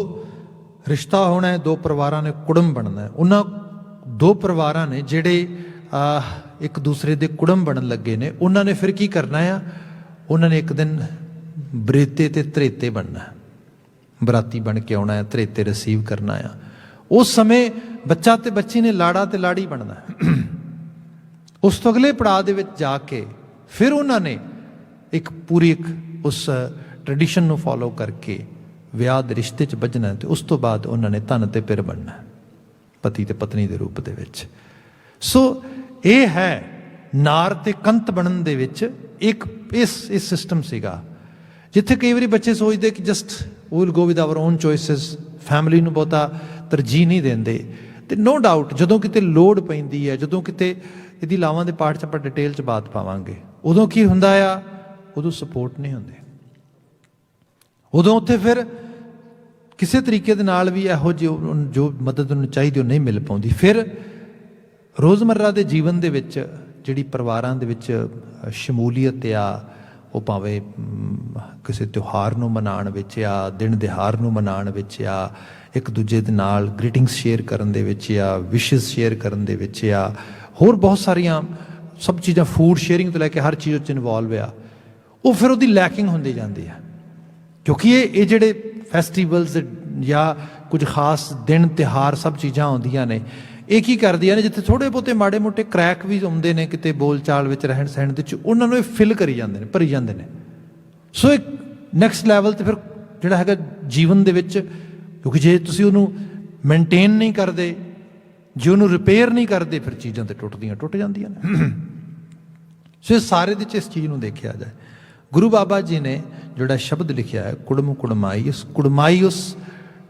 ਰਿਸ਼ਤਾ ਹੋਣਾ ਹੈ, ਦੋ ਪਰਿਵਾਰਾਂ ਨੇ ਕੁੜਮ ਬਣਨਾ ਹੈ। ਉਹਨਾਂ ਦੋ ਪਰਿਵਾਰਾਂ ਨੇ ਜਿਹੜੇ ਇੱਕ ਦੂਸਰੇ ਦੇ ਕੁੜਮ ਬਣਨ ਲੱਗੇ ਨੇ, ਉਹਨਾਂ ਨੇ ਫਿਰ ਕੀ ਕਰਨਾ ਆ, ਉਹਨਾਂ ਨੇ ਇੱਕ ਦਿਨ ਬਰੇਤੇ ਤੇ ਧਰੇਤੇ ਬਣਨਾ, ਬਰਾਤੀ ਬਣ ਕੇ ਆਉਣਾ ਹੈ, ਧਰੇਤੇ ਰਿਸੀਵ ਕਰਨਾ ਆ। ਉਸ ਸਮੇਂ ਬੱਚਾ ਤੇ ਬੱਚੀ ਨੇ ਲਾੜਾ ਤੇ ਲਾੜੀ ਬਣਨਾ। ਉਸ ਤੋਂ ਅਗਲੇ ਪੜਾਅ ਦੇ ਵਿੱਚ ਜਾ ਕੇ ਫਿਰ ਉਹਨਾਂ ਨੇ ਇੱਕ ਪੂਰੀ ਉਸ ਟ੍ਰੈਡੀਸ਼ਨ ਨੂੰ ਫੋਲੋ ਕਰਕੇ ਵਿਆਹ ਦੇ ਰਿਸ਼ਤੇ 'ਚ ਬੱਝਣਾ, ਤੇ ਉਸ ਤੋਂ ਬਾਅਦ ਉਹਨਾਂ ਨੇ ਧਨ ਤੇ ਪਿਰ ਬਣਨਾ, ਪਤੀ ਤੇ ਪਤਨੀ ਦੇ ਰੂਪ ਦੇ ਵਿੱਚ। ਸੋ ਇਹ ਹੈ ਨਾਰ ਤੇ ਕੰਤ ਬਣਨ ਦੇ ਵਿੱਚ ਇੱਕ ਇਸ ਸਿਸਟਮ ਸੀਗਾ, ਜਿੱਥੇ ਕਈ ਵਾਰੀ ਬੱਚੇ ਸੋਚਦੇ ਕਿ just we will go with our own choices, family ਨੂੰ ਬਹੁਤਾ ਤਰਜੀਹ ਨਹੀਂ ਦਿੰਦੇ। ਤੇ ਨੋ ਡਾਊਟ ਜਦੋਂ ਕਿਤੇ ਲੋੜ ਪੈਂਦੀ ਹੈ, ਜਦੋਂ ਕਿਤੇ ਇਹਦੀ ਲਾਵਾਂ ਦੇ ਪਾਠ 'ਚ ਆਪਾਂ ਡਿਟੇਲ 'ਚ ਬਾਤ ਪਾਵਾਂਗੇ, ਉਦੋਂ ਕੀ ਹੁੰਦਾ ਆ, ਉਦੋਂ ਸਪੋਰਟ ਨਹੀਂ ਹੁੰਦੇ। ਉਦੋਂ ਉੱਥੇ ਫਿਰ ਕਿਸੇ ਤਰੀਕੇ ਦੇ ਨਾਲ ਵੀ ਇਹੋ ਜਿਹੀ ਜੋ ਮਦਦ ਉਹਨੂੰ ਚਾਹੀਦੀ ਉਹ ਨਹੀਂ ਮਿਲ ਪਾਉਂਦੀ। ਫਿਰ ਰੋਜ਼ਮर्रा ਦੇ ਜੀਵਨ ਦੇ ਵਿੱਚ ਜਿਹੜੀ ਪਰਿਵਾਰਾਂ ਦੇ ਵਿੱਚ ਸ਼ਮੂਲੀਅਤ ਆ, ਉਹ ਭਾਵੇਂ ਕਿਸੇ ਤਿਉਹਾਰ ਨੂੰ ਮਨਾਉਣ ਵਿੱਚ ਆ, ਦਿਨ ਦਿਹਾੜ ਨੂੰ ਮਨਾਉਣ ਵਿੱਚ ਆ, ਇੱਕ ਦੂਜੇ ਦੇ ਨਾਲ ਗ੍ਰੀਟਿੰਗਸ ਸ਼ੇਅਰ ਕਰਨ ਦੇ ਵਿੱਚ ਆ, ਵਿਸ਼ੇਸ ਸ਼ੇਅਰ ਕਰਨ ਦੇ ਵਿੱਚ ਆ, ਹੋਰ ਬਹੁਤ ਸਾਰੀਆਂ ਸਭ ਚੀਜ਼ਾਂ, ਫੂਡ ਸ਼ੇਅਰਿੰਗ ਤੋਂ ਲੈ ਕੇ ਹਰ ਚੀਜ਼ ਉੱਚ ਇਨਵੋਲਵ ਆ, ਉਹ ਫਿਰ ਉਹਦੀ ਲੈਕਿੰਗ ਹੁੰਦੀ ਜਾਂਦੀ ਆ। ਕਿਉਂਕਿ ਇਹ ਜਿਹੜੇ ਫੈਸਟੀਵਲਸ ਜਾਂ ਕੁਝ ਖਾਸ ਦਿਨ ਤਿਉਹਾਰ ਸਭ ਚੀਜ਼ਾਂ ਆਉਂਦੀਆਂ ਨੇ, ਇਹ ਕੀ ਕਰਦੀਆਂ ਨੇ, ਜਿੱਥੇ ਥੋੜ੍ਹੇ ਬਹੁਤੇ ਮਾੜੇ ਮੋਟੇ ਕਰੈਕ ਵੀ ਆਉਂਦੇ ਨੇ ਕਿਤੇ ਬੋਲ ਚਾਲ ਵਿੱਚ, ਰਹਿਣ ਸਹਿਣ ਦੇ ਵਿੱਚ, ਉਹਨਾਂ ਨੂੰ ਇਹ ਫਿਲ ਕਰੀ ਜਾਂਦੇ ਨੇ, ਭਰੀ ਜਾਂਦੇ ਨੇ। ਸੋ ਇੱਕ ਨੈਕਸਟ ਲੈਵਲ 'ਤੇ ਫਿਰ ਜਿਹੜਾ ਹੈਗਾ ਜੀਵਨ ਦੇ ਵਿੱਚ, ਕਿਉਂਕਿ ਜੇ ਤੁਸੀਂ ਉਹਨੂੰ ਮੇਨਟੇਨ ਨਹੀਂ ਕਰਦੇ, ਜੇ ਉਹਨੂੰ ਰਿਪੇਅਰ ਨਹੀਂ ਕਰਦੇ, ਫਿਰ ਚੀਜ਼ਾਂ ਤੇ ਟੁੱਟ ਜਾਂਦੀਆਂ ਨੇ। ਸੋ ਇਹ ਸਾਰੇ ਦੇ 'ਚ ਇਸ ਚੀਜ਼ ਨੂੰ ਦੇਖਿਆ ਜਾਏ, ਗੁਰੂ ਬਾਬਾ ਜੀ ਨੇ ਜਿਹੜਾ ਸ਼ਬਦ ਲਿਖਿਆ ਹੈ ਕੁੜਮ ਕੁੜਮਾਈ, ਉਸ ਕੁੜਮਾਈ ਉਸ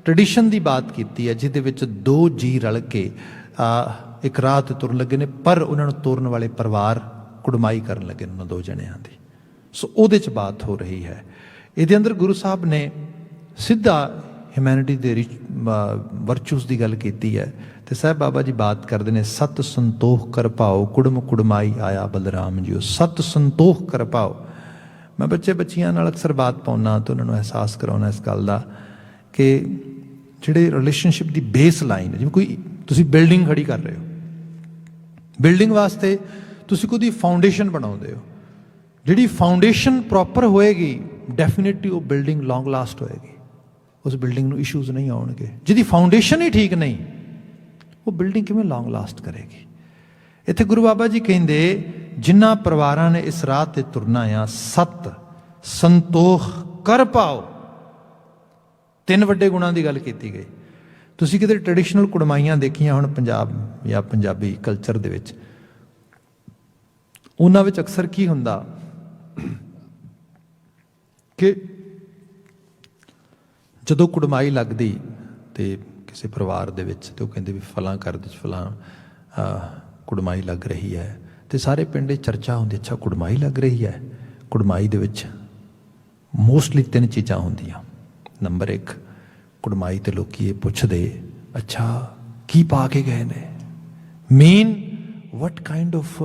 ਟ੍ਰੈਡੀਸ਼ਨ ਦੀ ਬਾਤ ਕੀਤੀ ਹੈ ਜਿਹਦੇ ਵਿੱਚ ਦੋ ਜੀ ਰਲ ਕੇ ਇੱਕ ਰਾਹ 'ਤੇ ਤੁਰਨ ਲੱਗੇ ਨੇ, ਪਰ ਉਹਨਾਂ ਨੂੰ ਤੋਰਨ ਵਾਲੇ ਪਰਿਵਾਰ ਕੁੜਮਾਈ ਕਰਨ ਲੱਗੇ ਨੇ ਉਹਨਾਂ ਦੋ ਜਣਿਆਂ ਦੀ। ਸੋ ਉਹਦੇ 'ਚ ਬਾਤ ਹੋ ਰਹੀ ਹੈ। ਇਹਦੇ ਅੰਦਰ ਗੁਰੂ ਸਾਹਿਬ ਨੇ ਸਿੱਧਾ ਹਿਊਮੈਨਿਟੀ ਦੇ ਵਰਚੂਸ ਦੀ ਗੱਲ ਕੀਤੀ ਹੈ। ਤੇ ਸਾਹਿਬ ਬਾਬਾ ਜੀ ਬਾਤ ਕਰਦੇ ਨੇ, ਸਤ ਸੰਤੋਖ ਕਰ ਪਾਓ ਕੁੜਮ ਕੁੜਮਾਈ ਆਇਆ ਬਲਰਾਮ ਜੀ। ਸਤ ਸੰਤੋਖ ਕਰ ਪਾਓ। ਮੈਂ ਬੱਚੇ ਬੱਚੀਆਂ ਨਾਲ ਅਕਸਰ ਬਾਤ ਪਾਉਣਾ ਤਾਂ ਉਹਨਾਂ ਨੂੰ ਅਹਿਸਾਸ ਕਰਾਉਣਾ ਇਸ ਗੱਲ ਦਾ ਕਿ ਜਿਹੜੇ ਰਿਲੇਸ਼ਨਸ਼ਿਪ ਦੀ ਬੇਸ ਲਾਈਨ ਹੈ, ਜਿਵੇਂ ਕੋਈ ਤੁਸੀਂ ਬਿਲਡਿੰਗ ਖੜੀ ਕਰ ਰਹੇ ਹੋ, ਬਿਲਡਿੰਗ ਵਾਸਤੇ ਤੁਸੀਂ ਕੋਈ ਫਾਊਂਡੇਸ਼ਨ ਬਣਾਉਂਦੇ ਹੋ, ਜਿਹੜੀ ਫਾਊਂਡੇਸ਼ਨ ਪ੍ਰੋਪਰ ਹੋਏਗੀ ਡੈਫੀਨੇਟਲੀ ਉਹ ਬਿਲਡਿੰਗ ਲੌਂਗ ਲਾਸਟ ਹੋਏਗੀ, ਉਸ ਬਿਲਡਿੰਗ ਨੂੰ ਇਸ਼ੂਜ਼ ਨਹੀਂ ਆਉਣਗੇ। ਜਿਹਦੀ ਫਾਊਂਡੇਸ਼ਨ ਹੀ ਠੀਕ ਨਹੀਂ, ਉਹ ਬਿਲਡਿੰਗ ਕਿਵੇਂ ਲੌਂਗ ਲਾਸਟ ਕਰੇਗੀ। ਇੱਥੇ ਗੁਰੂ ਬਾਬਾ ਜੀ ਕਹਿੰਦੇ, ਜਿਨ੍ਹਾਂ ਪਰਿਵਾਰਾਂ ਨੇ ਇਸ ਰਾਹ 'ਤੇ ਤੁਰਨਾ ਆ, ਸਤ ਸੰਤੋਖ ਕਰ ਪਾਓ। ਤਿੰਨ ਵੱਡੇ ਗੁਣਾਂ ਦੀ ਗੱਲ ਕੀਤੀ ਗਈ। ਤੁਸੀਂ ਕਿਤੇ ਟ੍ਰੈਡੀਸ਼ਨਲ ਕੁੜਮਾਈਆਂ ਦੇਖੀਆਂ ਹੁਣ ਪੰਜਾਬ ਜਾਂ ਪੰਜਾਬੀ ਕਲਚਰ ਦੇ ਵਿੱਚ, ਉਹਨਾਂ ਵਿੱਚ ਅਕਸਰ ਕੀ ਹੁੰਦਾ ਕਿ ਜਦੋਂ ਕੁੜਮਾਈ ਲੱਗਦੀ ਤੇ ਕਿਸੇ ਪਰਿਵਾਰ ਦੇ ਵਿੱਚ, ਤੇ ਉਹ ਕਹਿੰਦੇ ਵੀ ਫਲਾਂ ਘਰ ਦੇ ਵਿੱਚ ਫਲਾਂ ਕੁੜਮਾਈ ਲੱਗ ਰਹੀ ਹੈ, ਤੇ ਸਾਰੇ ਪਿੰਡ 'ਚ ਚਰਚਾ ਹੁੰਦੀ, ਅੱਛਾ ਕੁੜਮਾਈ ਲੱਗ ਰਹੀ ਹੈ। ਕੁੜਮਾਈ ਦੇ ਵਿੱਚ ਮੋਸਟਲੀ ਤਿੰਨ ਚੀਜ਼ਾਂ ਹੁੰਦੀਆਂ। ਨੰਬਰ 1, ਕੁੜਮਾਈ ਤੇ ਲੋਕੀ ਇਹ ਪੁੱਛਦੇ, ਅੱਛਾ ਕੀ ਪਾ ਕੇ ਗਏ ਨੇ, main what kind of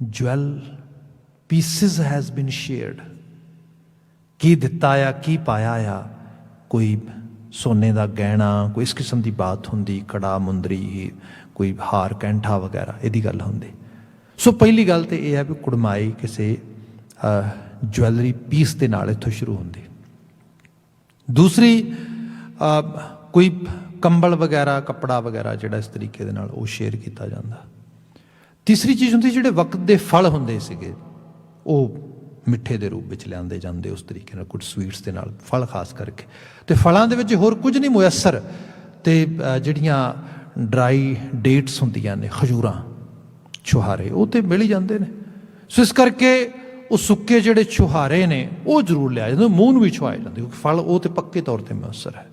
jewel pieces has been shared, ਕੀ ਦਿੱਤਾ ਆ, ਕੀ ਪਾਇਆ ਆ, ਕੋਈ ਸੋਨੇ ਦਾ ਗਹਿਣਾ, ਕੋਈ ਇਸ ਕਿਸਮ ਦੀ ਬਾਤ ਹੁੰਦੀ, ਕੜਾ ਮੁੰਦਰੀ, ਕੋਈ ਹਾਰ ਕੈਂਠਾ ਵਗੈਰਾ, ਇਹਦੀ ਗੱਲ ਹੁੰਦੀ। ਸੋ ਪਹਿਲੀ ਗੱਲ ਤਾਂ ਇਹ ਹੈ ਵੀ ਕੁੜਮਾਈ ਕਿਸੇ ਜਵੈਲਰੀ ਪੀਸ ਦੇ ਨਾਲ ਇੱਥੋਂ ਸ਼ੁਰੂ ਹੁੰਦੀ। ਦੂਸਰੀ, ਕੋਈ ਕੰਬਲ ਵਗੈਰਾ, ਕੱਪੜਾ ਵਗੈਰਾ ਜਿਹੜਾ ਇਸ ਤਰੀਕੇ ਦੇ ਨਾਲ ਉਹ ਸ਼ੇਅਰ ਕੀਤਾ ਜਾਂਦਾ। ਤੀਸਰੀ ਚੀਜ਼ ਹੁੰਦੀ, ਜਿਹੜੇ ਵਕਤ ਦੇ ਫਲ ਹੁੰਦੇ ਸੀਗੇ ਉਹ ਮਿੱਠੇ ਦੇ ਰੂਪ ਵਿੱਚ ਲਿਆਂਦੇ ਜਾਂਦੇ, ਉਸ ਤਰੀਕੇ ਨਾਲ ਕੁਝ ਸਵੀਟਸ ਦੇ ਨਾਲ, ਫਲ ਖਾਸ ਕਰਕੇ। ਤੇ ਫਲਾਂ ਦੇ ਵਿੱਚ ਹੋਰ ਕੁਝ ਨਹੀਂ ਮੁਯੱਸਰ, ਤੇ ਜਿਹੜੀਆਂ ਡਰਾਈ ਡੇਟਸ ਹੁੰਦੀਆਂ ਨੇ, ਖਜੂਰਾਂ, ਛੁਹਾਰੇ, ਉਹ ਤੇ ਮਿਲ ਹੀ ਜਾਂਦੇ ਨੇ। ਸੋ ਇਸ ਕਰਕੇ ਉਹ ਸੁੱਕੇ ਜਿਹੜੇ ਛੁਹਾਰੇ ਨੇ ਉਹ ਜ਼ਰੂਰ ਲਿਆ ਜਾਂਦੇ, ਮੂੰਹ ਨੂੰ ਵੀ ਛੁਆਏ ਜਾਂਦੇ, ਕਿਉਂਕਿ ਫਲ ਉਹ ਤੇ ਪੱਕੇ ਤੌਰ ਤੇ ਮੁਅੱਸਰ ਹੈ।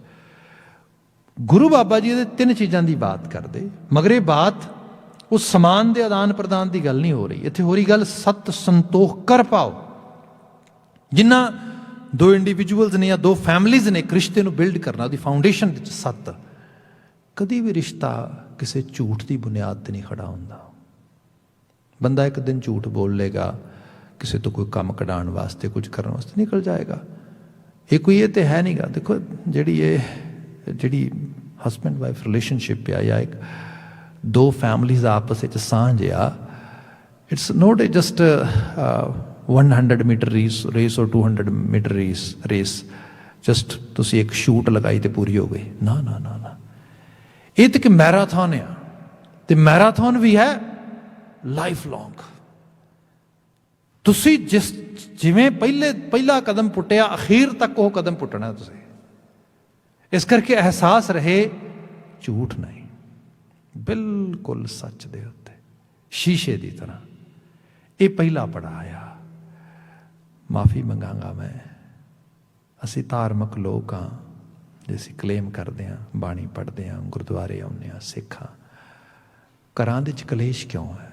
ਗੁਰੂ ਬਾਬਾ ਜੀ ਇਹਦੇ 3 ਚੀਜ਼ਾਂ ਦੀ ਬਾਤ ਕਰਦੇ, ਮਗਰ ਇਹ ਬਾਤ ਉਹ ਸਮਾਨ ਦੇ ਆਦਾਨ ਪ੍ਰਦਾਨ ਦੀ ਗੱਲ ਨਹੀਂ ਹੋ ਰਹੀ। ਇੱਥੇ ਹੋ ਰਹੀ ਗੱਲ ਸਤ ਸੰਤੋਖ ਕਰ ਪਾਓ। ਜਿਨ੍ਹਾਂ 2 ਇੰਡੀਵਿਜੂਅਲਸ ਨੇ ਜਾਂ 2 ਫੈਮਲੀਜ਼ ਨੇ ਇੱਕ ਰਿਸ਼ਤੇ ਨੂੰ ਬਿਲਡ ਕਰਨਾ, ਉਹਦੀ ਫਾਊਂਡੇਸ਼ਨ ਵਿੱਚ ਸੱਤ। ਕਦੀ ਵੀ ਰਿਸ਼ਤਾ ਕਿਸੇ ਝੂਠ ਦੀ ਬੁਨਿਆਦ ਤੇ ਨਹੀਂ ਖੜਾ ਹੁੰਦਾ। ਬੰਦਾ ਇੱਕ ਦਿਨ ਝੂਠ ਬੋਲ ਲੇਗਾ, ਕਿਸੇ ਤੋਂ ਕੋਈ ਕੰਮ ਕਢਾਉਣ ਵਾਸਤੇ, ਕੁਝ ਕਰਨ ਵਾਸਤੇ ਨਿਕਲ ਜਾਏਗਾ। ਇਹ ਕੋਈ ਇਹ ਤੇ ਹੈ ਨਹੀਂ ਗਾ। ਦੇਖੋ ਜਿਹੜੀ ਹਸਬੈਂਡ ਵਾਈਫ ਰਿਲੇਸ਼ਨਸ਼ਿਪ ਆ ਜਾਂ ਇੱਕ 2 ਫੈਮਲੀਜ਼ ਆਪਸ ਵਿੱਚ ਸਾਂਝ ਆ, it's not just 100 metre race or 200 metre race just ਤੁਸੀਂ ਇੱਕ ਸ਼ੂਟ ਲਗਾਈ ਤੇ ਪੂਰੀ ਹੋ ਗਈ। ਨਾ ਨਾ ਨਾ ਨਾ, ਇਹ ਤਾਂ ਇੱਕ ਮੈਰਾਥਨ ਆ, ਤੇ ਮੈਰਾਥਨ ਵੀ ਹੈ ਲਾਈਫ ਲੌਂਗ। ਤੁਸੀਂ ਜਿਵੇਂ ਪਹਿਲਾ ਕਦਮ ਪੁੱਟਿਆ, ਅਖੀਰ ਤੱਕ ਉਹ ਕਦਮ ਪੁੱਟਣਾ ਤੁਸੀਂ। ਇਸ ਕਰਕੇ ਅਹਿਸਾਸ ਰਹੇ ਝੂਠ ਨਹੀਂ, ਬਿਲਕੁਲ ਸੱਚ ਦੇ ਉੱਤੇ ਸ਼ੀਸ਼ੇ ਦੀ ਤਰ੍ਹਾਂ। ਇਹ ਪਹਿਲਾ ਪੜਾਅ ਆ। ਮਾਫੀ ਮੰਗਾਂਗਾ ਮੈਂ, ਅਸੀਂ ਧਾਰਮਿਕ ਲੋਕ ਹਾਂ, ਜੇ ਅਸੀਂ ਕਲੇਮ ਕਰਦੇ ਹਾਂ, ਬਾਣੀ ਪੜ੍ਹਦੇ ਹਾਂ, ਗੁਰਦੁਆਰੇ ਆਉਂਦੇ ਹਾਂ, ਸਿੱਖ ਹਾਂ, ਘਰਾਂ ਦੇ 'ਚ ਕਲੇਸ਼ ਕਿਉਂ ਹੈ?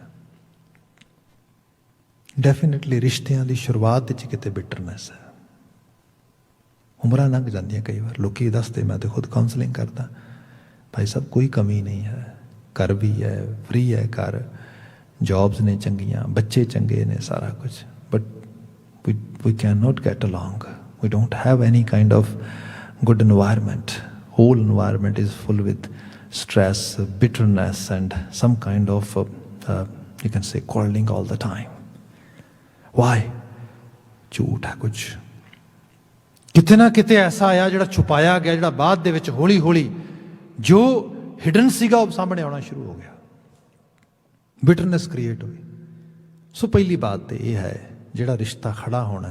ਡੈਫੀਨੇਟਲੀ ਰਿਸ਼ਤਿਆਂ ਦੀ ਸ਼ੁਰੂਆਤ ਵਿੱਚ ਕਿਤੇ ਬਿਟਰਨੈਸ ਹੈ। ਉਮਰਾਂ ਲੰਘ ਜਾਂਦੀਆਂ ਕਈ ਵਾਰ, ਲੋਕੀ ਦੱਸਦੇ, ਮੈਂ ਤਾਂ ਖੁਦ ਕਾਉਂਸਲਿੰਗ ਕਰਦਾ, ਭਾਈ ਸਾਹਿਬ ਕੋਈ ਕਮੀ ਨਹੀਂ ਹੈ, ਘਰ ਵੀ ਹੈ, ਫ੍ਰੀ ਹੈ ਘਰ, ਜੌਬਸ ਨੇ ਚੰਗੀਆਂ, ਬੱਚੇ ਚੰਗੇ ਨੇ, ਸਾਰਾ ਕੁਝ, but we cannot get along. We don't have any kind of good environment. Whole environment is full with stress, bitterness and some kind of you can say quarreling all the time. Why? ਝੂਠ ਹੈ ਕੁਝ, ਕਿਤੇ ਨਾ ਕਿਤੇ ਐਸਾ ਆਇਆ ਜਿਹੜਾ ਛੁਪਾਇਆ ਗਿਆ, ਜਿਹੜਾ ਬਾਅਦ ਦੇ ਵਿੱਚ ਹੌਲੀ ਹੌਲੀ ਜੋ ਹਿਡਨ ਸੀਗਾ ਉਹ ਸਾਹਮਣੇ ਆਉਣਾ ਸ਼ੁਰੂ ਹੋ ਗਿਆ, ਬਿਟਰਨੈਸ ਕ੍ਰੀਏਟ ਹੋਈ। ਸੋ ਪਹਿਲੀ ਬਾਤ ਤੇ ਇਹ ਹੈ, ਜਿਹੜਾ ਰਿਸ਼ਤਾ ਖੜਾ ਹੋਣਾ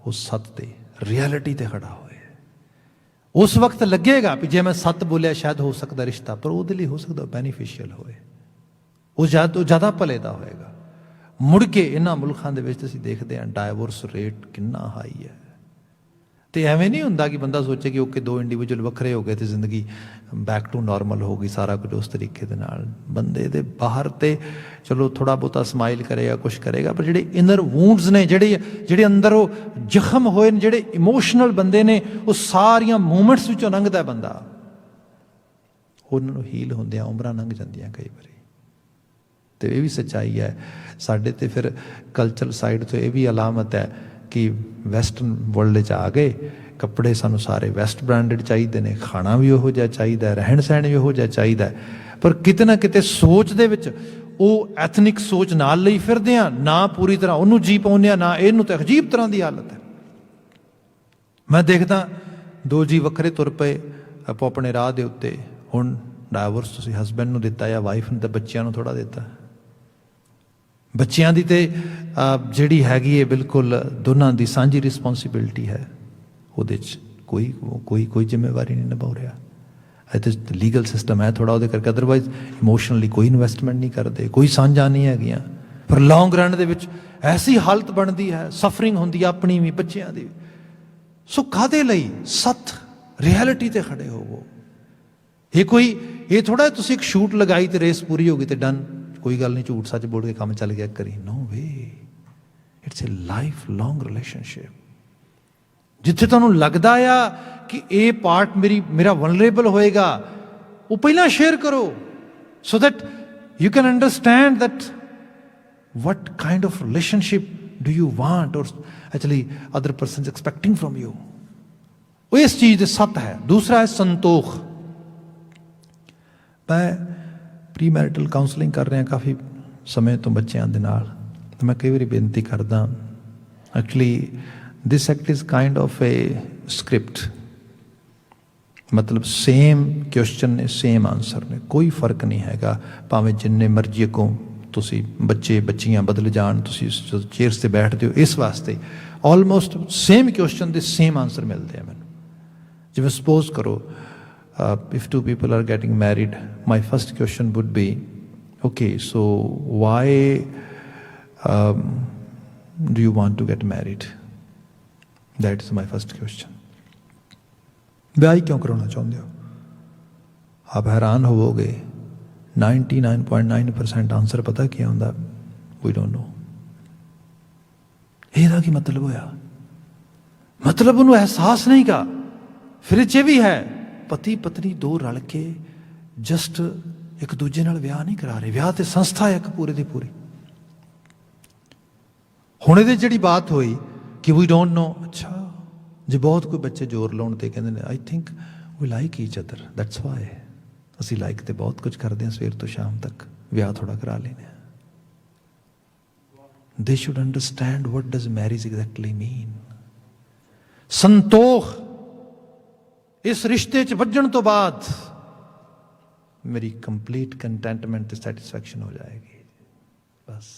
ਉਹ ਸੱਤ ਤੇ, ਰਿਐਲਿਟੀ ਤੇ ਖੜਾ ਹੋਏ। ਉਸ ਵਕਤ ਲੱਗੇਗਾ ਵੀ ਜੇ ਮੈਂ ਸੱਤ ਬੋਲਿਆ ਸ਼ਾਇਦ ਹੋ ਸਕਦਾ ਰਿਸ਼ਤਾ, ਪਰ ਉਹਦੇ ਲਈ ਹੋ ਸਕਦਾ ਬੈਨੀਫੀਸ਼ੀਅਲ ਹੋਏ, ਉਹ ਜ਼ਿਆਦਾ ਭਲੇ ਦਾ ਹੋਏਗਾ। ਮੁੜ ਕੇ ਇਹਨਾਂ ਮੁਲਕਾਂ ਦੇ ਵਿੱਚ ਅਸੀਂ ਦੇਖਦੇ ਹਾਂ ਡਾਈਵੋਰਸ ਰੇਟ ਕਿੰਨਾ ਹਾਈ ਹੈ। ਤੇ ਐਵੇਂ ਨਹੀਂ ਹੁੰਦਾ ਕਿ ਬੰਦਾ ਸੋਚੇ ਕਿ ਓਕੇ 2 ਇੰਡੀਵਿਜੂਅਲ ਵੱਖਰੇ ਹੋ ਗਏ ਤੇ ਜ਼ਿੰਦਗੀ ਬੈਕ ਟੂ ਨਾਰਮਲ ਹੋ ਗਈ, ਸਾਰਾ ਕੁਝ ਉਸ ਤਰੀਕੇ ਦੇ ਨਾਲ। ਬੰਦੇ ਦੇ ਬਾਹਰ ਤੇ ਚਲੋ ਥੋੜਾ ਬਹੁਤਾ ਸਮਾਈਲ ਕਰੇਗਾ, ਕੁਛ ਕਰੇਗਾ, ਪਰ ਜਿਹੜੇ ਇਨਰ ਵੂੰਡਸ ਨੇ, ਜਿਹੜੇ ਅੰਦਰ ਉਹ ਜ਼ਖਮ ਹੋਏ ਨੇ, ਜਿਹੜੇ ਇਮੋਸ਼ਨਲ ਬੰਦੇ ਨੇ, ਉਹ ਸਾਰੀਆਂ ਮੂਵਮੈਂਟਸ ਵਿੱਚੋਂ ਲੰਘਦਾ ਬੰਦਾ, ਉਹਨਾਂ ਨੂੰ ਹੀਲ ਹੁੰਦਿਆਂ ਉਮਰਾਂ ਲੰਘ ਜਾਂਦੀਆਂ ਕਈ ਵਾਰੀ। ਤੇ ਇਹ ਵੀ ਸੱਚਾਈ ਹੈ। ਸਾਡੇ ਤੇ ਫਿਰ ਕਲਚਰਲ ਸਾਈਡ ਤੋਂ ਇਹ ਵੀ ਅਲਾਮਤ ਹੈ ਕਿ ਵੈਸਟਰਨ ਵਰਲਡ 'ਚ ਆ ਗਏ, ਕੱਪੜੇ ਸਾਨੂੰ ਸਾਰੇ ਵੈਸਟ ਬ੍ਰਾਂਡਡ ਚਾਹੀਦੇ ਨੇ, ਖਾਣਾ ਵੀ ਉਹੋ ਜਿਹਾ ਚਾਹੀਦਾ, ਰਹਿਣ ਸਹਿਣ ਵੀ ਉਹੋ ਜਿਹਾ ਚਾਹੀਦਾ, ਪਰ ਕਿਤੇ ਨਾ ਕਿਤੇ ਸੋਚ ਦੇ ਵਿੱਚ ਉਹ ਐਥਨਿਕ ਸੋਚ ਨਾਲ ਲਈ ਫਿਰਦੇ ਆ, ਨਾ ਪੂਰੀ ਤਰ੍ਹਾਂ ਉਹਨੂੰ ਜੀ ਪਾਉਂਦੇ ਆ, ਨਾ ਇਹਨੂੰ। ਤਾਂ ਅਜੀਬ ਤਰ੍ਹਾਂ ਦੀ ਹਾਲਤ ਹੈ। ਮੈਂ ਦੇਖਦਾ 2 ਜੀ ਵੱਖਰੇ ਤੁਰ ਪਏ ਆਪੋ ਆਪਣੇ ਰਾਹ ਦੇ ਉੱਤੇ। ਹੁਣ ਡਾਈਵੋਰਸ ਤੁਸੀਂ ਹਸਬੈਂਡ ਨੂੰ ਦਿੱਤਾ ਜਾਂ ਵਾਈਫ ਨੂੰ, ਤਾਂ ਬੱਚਿਆਂ ਨੂੰ ਥੋੜ੍ਹਾ ਦਿੱਤਾ। ਬੱਚਿਆਂ ਦੀ ਤੇ ਜਿਹੜੀ ਹੈਗੀ ਹੈ ਬਿਲਕੁਲ ਦੋਨਾਂ ਦੀ ਸਾਂਝੀ ਰਿਸਪੋਂਸੀਬਿਲਿਟੀ ਹੈ, ਉਹਦੇ 'ਚ ਕੋਈ ਜ਼ਿੰਮੇਵਾਰੀ ਨਹੀਂ ਨਿਭਾ ਰਿਹਾ। ਇੱਥੇ ਲੀਗਲ ਸਿਸਟਮ ਹੈ ਥੋੜ੍ਹਾ ਉਹਦੇ ਕਰਕੇ, ਅਦਰਵਾਈਜ਼ ਇਮੋਸ਼ਨਲੀ ਕੋਈ ਇਨਵੈਸਟਮੈਂਟ ਨਹੀਂ ਕਰਦੇ, ਕੋਈ ਸਾਂਝਾ ਨਹੀਂ ਹੈਗੀਆਂ। ਪਰ ਲੌਂਗ ਰਨ ਦੇ ਵਿੱਚ ਐਸੀ ਹਾਲਤ ਬਣਦੀ ਹੈ, ਸਫਰਿੰਗ ਹੁੰਦੀ ਹੈ ਆਪਣੀ ਵੀ, ਬੱਚਿਆਂ ਦੀ। ਸੋ ਕਾਹਦੇ ਲਈ? ਸੱਤ ਰਿਐਲਿਟੀ ਤੇ ਖੜੇ ਹੋਵੋ। ਇਹ ਥੋੜ੍ਹਾ ਤੁਸੀਂ ਇੱਕ ਸ਼ੂਟ ਲਗਾਈ ਤੇ ਰੇਸ ਪੂਰੀ ਹੋ ਗਈ ਤੇ ਡਨ, ਕੋਈ ਗੱਲ ਨਹੀਂ, ਝੂਠ ਸੱਚ ਬੋਲ ਕੇ ਕੰਮ ਚੱਲ ਗਿਆ ਕਰੀ। No way, it's a life long relationship. ਜਿੱਥੇ ਤੁਹਾਨੂੰ ਲੱਗਦਾ ਆ ਕਿ ਇਹ ਪਾਰਟ ਮੇਰਾ ਵਨਰੇਬਲ ਹੋਏਗਾ, ਉਹ ਪਹਿਲਾਂ ਸ਼ੇਅਰ ਕਰੋ, so that you can understand that what kind of relationship do you want or actually other person is expecting from you. ਉਹ ਇਸ ਚੀਜ਼ ਦੇ ਸੱਤ ਹੈ। ਦੂਸਰਾ ਹੈ ਸੰਤੋਖ। ਮੈਂ ਪ੍ਰੀ ਮੈਰਿਟਲ ਕਾਉਂਸਲਿੰਗ ਕਰ ਰਿਹਾ ਕਾਫੀ ਸਮੇਂ ਤੋਂ ਬੱਚਿਆਂ ਦੇ ਨਾਲ, ਮੈਂ ਕਈ ਵਾਰੀ ਬੇਨਤੀ ਕਰਦਾ, actually this act is kind of A script, ਮਤਲਬ ਸੇਮ ਕੁਐਸਚਨ ਨੇ, ਸੇਮ ਆਨਸਰ ਨੇ, ਕੋਈ ਫਰਕ ਨਹੀਂ ਹੈਗਾ। ਭਾਵੇਂ ਜਿੰਨੇ ਮਰਜ਼ੀ ਅੱਗੋਂ ਤੁਸੀਂ ਬੱਚੀਆਂ ਬਦਲ ਜਾਣ, ਤੁਸੀਂ ਚੇਅਰਸ 'ਤੇ ਬੈਠਦੇ ਹੋ, ਇਸ ਵਾਸਤੇ ਆਲਮੋਸਟ ਸੇਮ ਕੁਐਸਚਨ ਦੇ ਸੇਮ ਆਨਸਰ ਮਿਲਦੇ ਆ ਮੈਨੂੰ। ਜਿਵੇਂ ਸਪੋਜ਼ ਕਰੋ, if 2 people are getting married, my first question would be, okay, so why do you want to get married? That is my first question. ਵਿਆਹ ਹੀ ਕਿਉਂ ਕਰਾਉਣਾ ਚਾਹੁੰਦੇ ਹੋ? ਆਪ ਹੈਰਾਨ ਹੋਵੋਗੇ, 99.9% ਆਨਸਰ ਪਤਾ ਕੀ ਹੁੰਦਾ? We don't know. ਇਹਦਾ ਕੀ ਮਤਲਬ ਹੋਇਆ? ਮਤਲਬ ਉਹਨੂੰ ਅਹਿਸਾਸ ਨਹੀਂ ਗਾ। ਫਿਰ ਇਹ ਵੀ ਹੈ, ਪਤੀ ਪਤਨੀ ਦੋ ਰਲ ਕੇ ਜਸਟ ਇੱਕ ਦੂਜੇ ਨਾਲ ਵਿਆਹ ਨਹੀਂ ਕਰਾ ਰਹੇ, ਵਿਆਹ ਤੇ ਸੰਸਥਾ ਹੈ ਇੱਕ ਪੂਰੇ ਦੀ ਪੂਰੀ। ਹੁਣ ਇਹਦੇ ਜਿਹੜੀ ਬਾਤ ਹੋਈ ਕਿ ਵੀ ਡੋਂਟ ਨੋ, ਅੱਛਾ ਜੇ ਬਹੁਤ ਕੋਈ ਬੱਚੇ ਜ਼ੋਰ ਲਾਉਣ ਤੇ ਕਹਿੰਦੇ ਨੇ I think we like each other, that's why ਅਸੀਂ ਲਾਈਕ ਤੇ ਬਹੁਤ ਕੁਝ ਕਰਦੇ ਹਾਂ ਸਵੇਰ ਤੋਂ ਸ਼ਾਮ ਤੱਕ, ਵਿਆਹ ਥੋੜਾ ਕਰਾ ਲੈਂਦੇ ਹਾਂ। They should understand what does marriage exactly mean. ਸੰਤੋਖ ਇਸ ਰਿਸ਼ਤੇ 'ਚ ਵੱਜਣ ਤੋਂ ਬਾਅਦ ਮੇਰੀ ਕੰਪਲੀਟ ਕੰਟੈਂਟਮੈਂਟ ਤੇ ਸੈਟਿਸਫੈਕਸ਼ਨ ਹੋ ਜਾਏਗੀ। ਬਸ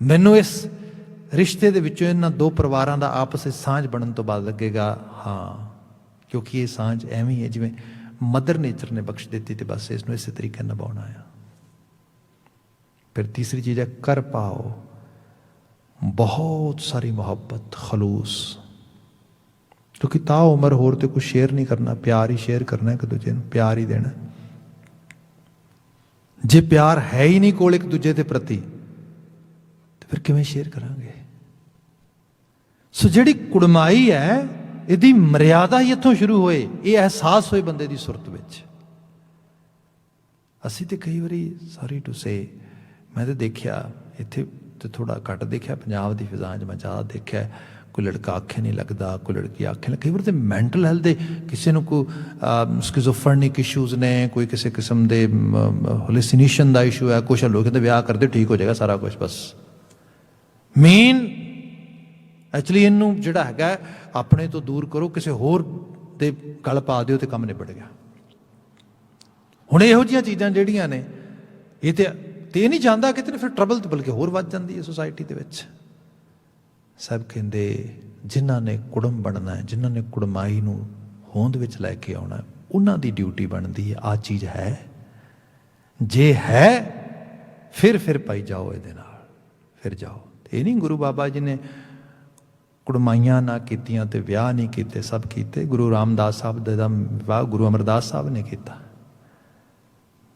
ਮੈਨੂੰ ਇਸ ਰਿਸ਼ਤੇ ਦੇ ਵਿੱਚੋਂ ਇਹਨਾਂ ਦੋ ਪਰਿਵਾਰਾਂ ਦਾ ਆਪਸ ਵਿੱਚ ਸਾਂਝ ਬਣਨ ਤੋਂ ਬਾਅਦ ਲੱਗੇਗਾ ਹਾਂ, ਕਿਉਂਕਿ ਇਹ ਸਾਂਝ ਐਵੇਂ ਹੀ ਹੈ ਜਿਵੇਂ ਮਦਰ ਨੇਚਰ ਨੇ ਬਖਸ਼ ਦਿੱਤੀ ਤੇ ਬਸ ਇਸ ਨੂੰ ਇਸੇ ਤਰੀਕੇ ਨਿਭਾਉਣਾ ਆ। ਫਿਰ ਤੀਸਰੀ ਚੀਜ਼ ਹੈ ਕਰ ਪਾਓ ਬਹੁਤ ਸਾਰੀ ਮੁਹੱਬਤ, ਖਲੂਸ, ਕਿਉਂਕਿ ਤਾਂ ਉਮਰ ਹੋਰ ਤੇ ਕੁਛ ਸ਼ੇਅਰ ਨਹੀਂ ਕਰਨਾ, ਪਿਆਰ ਹੀ ਸ਼ੇਅਰ ਕਰਨਾ ਇੱਕ ਦੂਜੇ ਨੂੰ, ਪਿਆਰ ਹੀ ਦੇਣਾ। ਜੇ ਪਿਆਰ ਹੈ ਹੀ ਨਹੀਂ ਕੋਲ ਇੱਕ ਦੂਜੇ ਦੇ ਪ੍ਰਤੀ ਤੇ ਫਿਰ ਕਿਵੇਂ ਸ਼ੇਅਰ ਕਰਾਂਗੇ? ਸੋ ਜਿਹੜੀ ਕੁੜਮਾਈ ਹੈ ਇਹਦੀ ਮਰਿਆਦਾ ਹੀ ਇੱਥੋਂ ਸ਼ੁਰੂ ਹੋਏ, ਇਹ ਅਹਿਸਾਸ ਹੋਏ ਬੰਦੇ ਦੀ ਸੁਰਤ ਵਿੱਚ। ਅਸੀਂ ਤੇ ਕਈ ਵਾਰੀ ਸੌਰੀ ਟੂ ਸੇ, ਮੈਂ ਤਾਂ ਦੇਖਿਆ ਇੱਥੇ ਤੇ ਥੋੜਾ ਘੱਟ ਦੇਖਿਆ, ਪੰਜਾਬ ਦੀ ਫਿਜ਼ਾਂ 'ਚ ਮੈਂ ਜ਼ਿਆਦਾ ਦੇਖਿਆ, ਕੋਈ ਲੜਕਾ ਆਖੇ ਨਹੀਂ ਲੱਗਦਾ, ਕੋਈ ਲੜਕੀ ਆਖੇ ਨਹੀਂ। ਕਈ ਵਾਰ ਤੇ ਮੈਂਟਲ ਹੈਲਥ ਦੇ ਕਿਸੇ ਨੂੰ ਕੋਈ ਸਕਿਜ਼ੋਫਰੈਨਿਕ ਇਸ਼ੂਜ਼ ਨੇ, ਕੋਈ ਕਿਸੇ ਕਿਸਮ ਦੇ ਹੋਲੂਸੀਨੇਸ਼ਨ ਦਾ ਇਸ਼ੂ ਹੈ, ਕੁਛ ਲੋਕ ਕਹਿੰਦੇ ਵਿਆਹ ਕਰਦੇ ਠੀਕ ਹੋ ਜਾਏਗਾ ਸਾਰਾ ਕੁਛ। ਬਸ ਮੇਨ ਐਕਚੁਅਲੀ ਇਹਨੂੰ ਜਿਹੜਾ ਹੈਗਾ ਆਪਣੇ ਤੋਂ ਦੂਰ ਕਰੋ, ਕਿਸੇ ਹੋਰ ਦੇ ਗਲ ਪਾ ਦਿਓ ਤੇ ਕੰਮ ਨਿਬੜ ਗਿਆ। ਹੁਣ ਇਹੋ ਜਿਹੀਆਂ ਚੀਜ਼ਾਂ ਜਿਹੜੀਆਂ ਨੇ ਇਹ ਤੇ ਨਹੀਂ ਜਾਂਦਾ ਕਿਤੇ ਨਾ, ਫਿਰ ਟਰਬਲ ਤੇ ਬਲਕਿ ਹੋਰ ਵੱਧ ਜਾਂਦੀ ਹੈ ਸੋਸਾਇਟੀ ਦੇ ਵਿੱਚ। ਸਭ ਕਹਿੰਦੇ ਜਿਨ੍ਹਾਂ ਨੇ ਕੁੜਮ ਬਣਨਾ ਹੈ, ਜਿਨ੍ਹਾਂ ਨੇ ਕੁੜਮਾਈ ਨੂੰ ਹੋਂਦ ਵਿੱਚ ਲੈ ਕੇ ਆਉਣਾ, ਉਹਨਾਂ ਦੀ ਡਿਊਟੀ ਬਣਦੀ ਹੈ ਆਹ ਚੀਜ਼ ਹੈ, ਜੇ ਹੈ ਫਿਰ ਪਾਈ ਜਾਓ ਇਹਦੇ ਨਾਲ, ਫਿਰ ਜਾਓ। ਇਹ ਨਹੀਂ ਗੁਰੂ ਬਾਬਾ ਜੀ ਨੇ ਕੁੜਮਾਈਆਂ ਨਾ ਕੀਤੀਆਂ ਤੇ ਵਿਆਹ ਨਹੀਂ ਕੀਤੇ, ਸਭ ਕੀਤੇ। ਗੁਰੂ ਰਾਮਦਾਸ ਸਾਹਿਬ ਦਾ ਵਿਆਹ ਗੁਰੂ ਅਮਰਦਾਸ ਸਾਹਿਬ ਨੇ ਕੀਤਾ।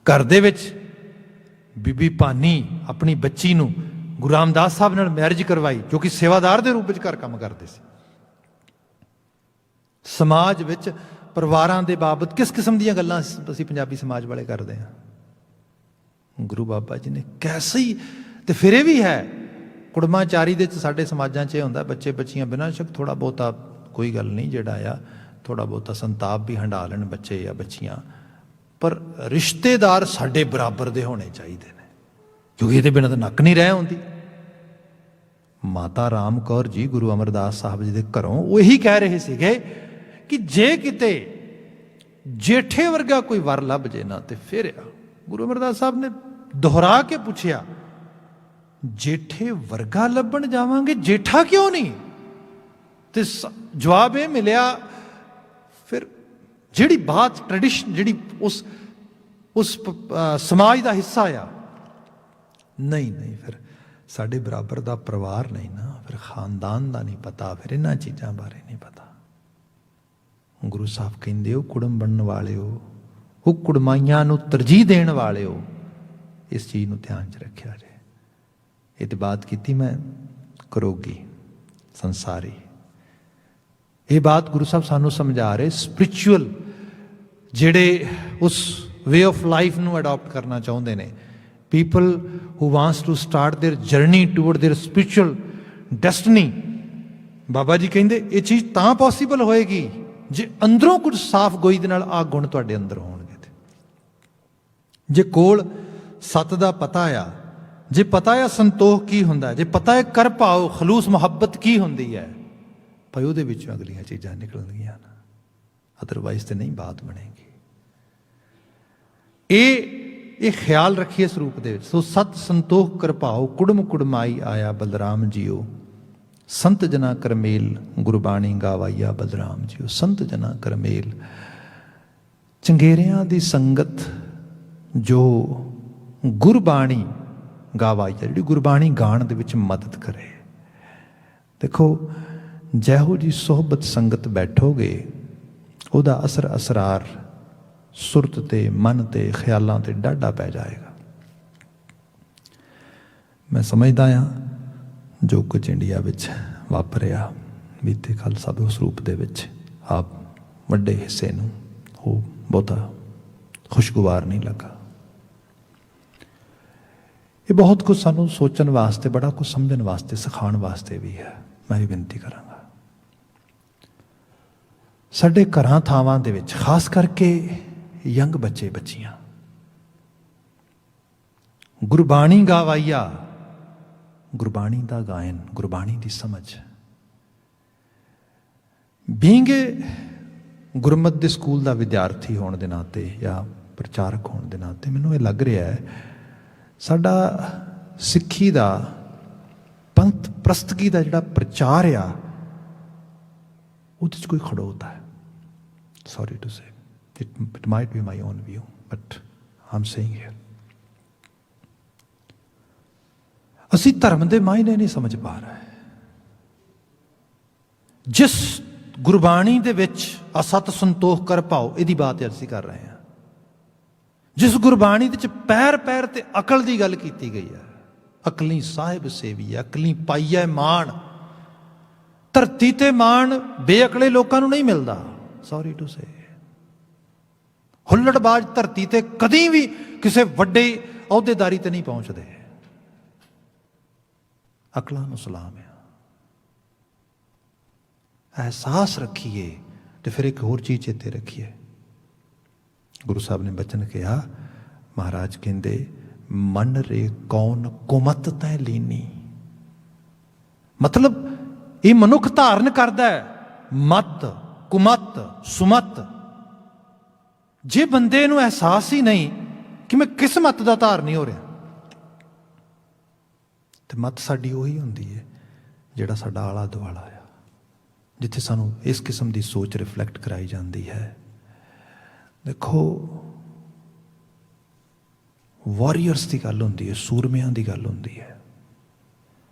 ਘਰ ਦੇ ਵਿੱਚ ਬੀਬੀ ਭਾਨੀ ਆਪਣੀ ਬੱਚੀ ਨੂੰ ਗੁਰੂ ਰਾਮਦਾਸ ਸਾਹਿਬ ਨਾਲ ਮੈਰਿਜ ਕਰਵਾਈ, ਜੋ ਕਿ ਸੇਵਾਦਾਰ ਦੇ ਰੂਪ ਵਿੱਚ ਘਰ ਕੰਮ ਕਰਦੇ ਸੀ। ਸਮਾਜ ਵਿੱਚ ਪਰਿਵਾਰਾਂ ਦੇ ਬਾਬਤ ਕਿਸ ਕਿਸਮ ਦੀਆਂ ਗੱਲਾਂ ਅਸੀਂ ਪੰਜਾਬੀ ਸਮਾਜ ਵਾਲੇ ਕਰਦੇ ਹਾਂ। ਗੁਰੂ ਬਾਬਾ ਜੀ ਨੇ ਕੈਸੀ, ਤੇ ਫਿਰ ਇਹ ਵੀ ਹੈ ਕੁੜਮਾਚਾਰੀ ਦੇ ਵਿੱਚ ਸਾਡੇ ਸਮਾਜਾਂ 'ਚ ਇਹ ਹੁੰਦਾ ਬੱਚੇ ਬੱਚੀਆਂ ਬਿਨਾਂ ਸ਼ੱਕ ਥੋੜ੍ਹਾ ਬਹੁਤਾ ਕੋਈ ਗੱਲ ਨਹੀਂ, ਜਿਹੜਾ ਆ ਥੋੜ੍ਹਾ ਬਹੁਤਾ ਸੰਤਾਪ ਵੀ ਹੰਢਾ ਲੈਣ ਬੱਚੇ ਜਾਂ ਬੱਚੀਆਂ, ਪਰ ਰਿਸ਼ਤੇਦਾਰ ਸਾਡੇ ਬਰਾਬਰ ਦੇ ਹੋਣੇ ਚਾਹੀਦੇ ਨੇ, ਕਿਉਂਕਿ ਇਹਦੇ ਬਿਨਾਂ ਤਾਂ ਨੱਕ ਨਹੀਂ ਰਹਿ ਹੁੰਦੀ। ਮਾਤਾ ਰਾਮ ਕੌਰ ਜੀ ਗੁਰੂ ਅਮਰਦਾਸ ਸਾਹਿਬ ਜੀ ਦੇ ਘਰੋਂ ਉਹ ਇਹੀ ਕਹਿ ਰਹੇ ਸੀਗੇ ਕਿ ਜੇ ਕਿਤੇ ਜੇਠੇ ਵਰਗਾ ਕੋਈ ਵਰ ਲੱਭ ਜੇ ਨਾ ਤੇ ਫਿਰ ਆ। ਗੁਰੂ ਅਮਰਦਾਸ ਸਾਹਿਬ ਨੇ ਦੁਹਰਾ ਕੇ ਪੁੱਛਿਆ, ਜੇਠੇ ਵਰਗਾ ਲੱਭਣ ਜਾਵਾਂਗੇ, ਜੇਠਾ ਕਿਉਂ ਨਹੀਂ? ਤੇ ਜਵਾਬ ਇਹ ਮਿਲਿਆ, ਫਿਰ ਜਿਹੜੀ ਬਾਤ ਟ੍ਰੈਡੀਸ਼ਨ ਜਿਹੜੀ ਉਸ ਸਮਾਜ ਦਾ ਹਿੱਸਾ ਆ, ਨਹੀਂ ਫਿਰ ਸਾਡੇ ਬਰਾਬਰ ਦਾ ਪਰਿਵਾਰ ਨਹੀਂ ਨਾ, ਫਿਰ ਖਾਨਦਾਨ ਦਾ ਨਹੀਂ ਪਤਾ, ਫਿਰ ਇਹਨਾਂ ਚੀਜ਼ਾਂ ਬਾਰੇ ਨਹੀਂ ਪਤਾ। ਗੁਰੂ ਸਾਹਿਬ ਕਹਿੰਦੇ ਹੋ ਕੁੜਮ ਬਣਨ ਵਾਲਿਓ, ਉਹ ਕੁੜਮਾਈਆਂ ਨੂੰ ਤਰਜੀਹ ਦੇਣ ਵਾਲਿਓ, ਇਸ ਚੀਜ਼ ਨੂੰ ਧਿਆਨ 'ਚ ਰੱਖਿਆ ਜੇ। ਇਹ ਤੇ ਬਾਤ ਕੀਤੀ ਮੈਂ ਕਰੋਗੀ ਸੰਸਾਰੀ, ਇਹ ਬਾਤ ਗੁਰੂ ਸਾਹਿਬ ਸਾਨੂੰ ਸਮਝਾ ਰਹੇ। ਸਪਿਰਿਚੁਅਲ ਜਿਹੜੇ ਉਸ ਵੇ ਆਫ ਲਾਈਫ ਨੂੰ ਅਡਾਪਟ ਕਰਨਾ ਚਾਹੁੰਦੇ ਨੇ, people who wants to start their journey toward their spiritual destiny, Baba ji ਕਹਿੰਦੇ ਇਹ ਚੀਜ਼ ਤਾਂ ਪੋਸੀਬਲ ਹੋਏਗੀ ਜੇ ਅੰਦਰੋਂ ਕੁਝ ਸਾਫ਼ ਗੋਈ ਦੇ ਨਾਲ ਆਹ ਗੁਣ ਤੁਹਾਡੇ ਅੰਦਰ ਹੋਣਗੇ। ਤੇ ਜੇ ਕੋਲ ਸੱਤ ਦਾ ਪਤਾ ਆ, ਜੇ ਪਤਾ ਆ ਸੰਤੋਖ ਕੀ ਹੁੰਦਾ, ਜੇ ਪਤਾ ਹੈ ਕਰ ਪਾਓ ਖਲੂਸ ਮੁਹੱਬਤ ਕੀ ਹੁੰਦੀ ਹੈ, ਭਾਈ ਉਹਦੇ ਵਿੱਚੋਂ ਅਗਲੀਆਂ ਚੀਜ਼ਾਂ ਨਿਕਲਣਗੀਆਂ ਨਾ, ਅਦਰਵਾਈਜ਼ ਤੇ ਨਹੀਂ ਬਾਤ ਬਣੇਗੀ। ਇਹ ਖਿਆਲ ਰੱਖੀਏ ਇਸ ਰੂਪ ਦੇ ਵਿੱਚ। ਸੋ ਸਤ ਸੰਤੋਖ ਕਰ ਪਾਓ, ਕੁੜਮ ਕੁੜਮਾਈ ਆਇਆ ਬਲਰਾਮ ਜੀਓ, ਸੰਤ ਜਨਾ ਕਰਮੇਲ ਗੁਰਬਾਣੀ ਗਾਵਾਈਆ ਬਲਰਾਮ ਜੀਓ। ਸੰਤ ਜਨਾ ਕਰਮੇਲ, ਚੰਗੇਰਿਆਂ ਦੀ ਸੰਗਤ ਜੋ ਗੁਰਬਾਣੀ ਗਾਵਾਈਆ, ਜਿਹੜੀ ਗੁਰਬਾਣੀ ਗਾਣ ਦੇ ਵਿੱਚ ਮਦਦ ਕਰੇ। ਦੇਖੋ, ਜਿਹੋ ਜੀ ਸੁਹਬਤ ਸੰਗਤ ਬੈਠੋਗੇ ਉਹਦਾ ਅਸਰ ਅਸਰਾਰ ਸੁਰਤ ਤੇ ਮਨ ਤੇ ਖਿਆਲਾਂ ਤੇ ਡਾਢਾ ਪੈ ਜਾਏਗਾ। ਮੈਂ ਸਮਝਦਾ ਹਾਂ ਜੋ ਕੁਝ ਇੰਡੀਆ ਵਿੱਚ ਵਾਪਰਿਆ ਬੀਤੇ ਕੱਲ੍ਹ ਸਭ ਸਰੂਪ ਦੇ ਵਿੱਚ ਆਪ ਵੱਡੇ ਹਿੱਸੇ ਨੂੰ ਉਹ ਬਹੁਤਾ ਖੁਸ਼ਗਵਾਰ ਨਹੀਂ ਲੱਗਾ। ਇਹ ਬਹੁਤ ਕੁਝ ਸਾਨੂੰ ਸੋਚਣ ਵਾਸਤੇ, ਬੜਾ ਕੁਝ ਸਮਝਣ ਵਾਸਤੇ, ਸਿਖਾਉਣ ਵਾਸਤੇ ਵੀ ਹੈ। ਮੈਂ ਵੀ ਬੇਨਤੀ ਕਰਾਂਗਾ ਸਾਡੇ ਘਰਾਂ ਥਾਵਾਂ ਦੇ ਵਿੱਚ, ਖਾਸ ਕਰਕੇ ਯੰਗ ਬੱਚੇ ਬੱਚੀਆਂ, ਗੁਰਬਾਣੀ ਗਾਵਾਈਆ, ਗੁਰਬਾਣੀ ਦਾ ਗਾਇਨ, ਗੁਰਬਾਣੀ ਦੀ ਸਮਝ। ਬੀਇੰਗ ਗੁਰਮਤ ਦੇ ਸਕੂਲ ਦਾ ਵਿਦਿਆਰਥੀ ਹੋਣ ਦੇ ਨਾਤੇ ਜਾਂ ਪ੍ਰਚਾਰਕ ਹੋਣ ਦੇ ਨਾਤੇ ਮੈਨੂੰ ਇਹ ਲੱਗ ਰਿਹਾ ਹੈ ਸਾਡਾ ਸਿੱਖੀ ਦਾ, ਪੰਥ ਪ੍ਰਸਤਗੀ ਦਾ ਜਿਹੜਾ ਪ੍ਰਚਾਰ ਆ ਉਹਦੇ 'ਚ ਕੋਈ ਖੜੋਤਾ ਹੈ। Sorry to say, it might be my own view, but I'm saying here ਅਸੀਂ ਧਰਮ ਦੇ ਮਾਇਨੇ ਨਹੀਂ ਸਮਝ ਪਾ ਰਹੇ। ਜਿਸ ਗੁਰਬਾਣੀ ਦੇ ਵਿੱਚ ਅਸਤ ਸੰਤੋਖ ਕਰ ਪਾਓ, ਇਹਦੀ ਬਾਤ ਅਸੀਂ ਕਰ ਰਹੇ ਹਾਂ। ਜਿਸ ਗੁਰਬਾਣੀ ਦੇ ਵਿੱਚ ਪੈਰ ਪੈਰ ਤੇ ਅਕਲ ਦੀ ਗੱਲ ਕੀਤੀ ਗਈ ਹੈ, ਅਕਲੀ ਸਾਹਿਬ ਸੇਵੀ, ਅਕਲੀ ਪਾਈਐ ਮਾਣ। ਧਰਤੀ ਤੇ ਮਾਣ ਬੇਅਕਲੇ ਲੋਕਾਂ ਨੂੰ ਨਹੀਂ ਮਿਲਦਾ। ਸੌਰੀ ਟੂ ਸੇ, ਹੁੱਲੜਬਾਜ਼ ਧਰਤੀ ਤੇ ਕਦੀ ਵੀ ਕਿਸੇ ਵੱਡੇ ਅਹੁਦੇਦਾਰੀ ਤੇ ਨਹੀਂ ਪਹੁੰਚਦੇ। ਅਕਲਾਂ ਨੂੰ ਸਲਾਮ ਆ। ਅਹਿਸਾਸ ਰੱਖੀਏ ਤੇ ਫਿਰ ਇੱਕ ਹੋਰ ਚੀਜ਼ ਚੇਤੇ ਰੱਖੀਏ। ਗੁਰੂ ਸਾਹਿਬ ਨੇ ਬਚਨ ਕਿਹਾ, ਮਹਾਰਾਜ ਕਹਿੰਦੇ, ਮਨ ਰੇ ਕੌਣ ਕੁਮਤ ਤੈ ਲੀਨੀ। ਮਤਲਬ ਇਹ ਮਨੁੱਖ ਧਾਰਨ ਕਰਦਾ ਹੈ ਮਤ, ਕੁਮਤ, ਸੁਮਤ। ਜੇ ਬੰਦੇ ਨੂੰ ਅਹਿਸਾਸ ਹੀ ਨਹੀਂ ਕਿ ਮੈਂ ਕਿਸ ਮਤ ਦਾ ਧਾਰਨੀ ਹੋ ਰਿਹਾ, ਤੇ ਮਤ ਸਾਡੀ ਉਹੀ ਹੁੰਦੀ ਹੈ ਜਿਹੜਾ ਸਾਡਾ ਆਲਾ ਦੁਆਲਾ ਆ, ਜਿੱਥੇ ਸਾਨੂੰ ਇਸ ਕਿਸਮ ਦੀ ਸੋਚ ਰਿਫਲੈਕਟ ਕਰਾਈ ਜਾਂਦੀ ਹੈ। ਦੇਖੋ, ਵਾਰੀਅਰਸ ਦੀ ਗੱਲ ਹੁੰਦੀ ਹੈ, ਸੂਰਮਿਆਂ ਦੀ ਗੱਲ ਹੁੰਦੀ ਹੈ।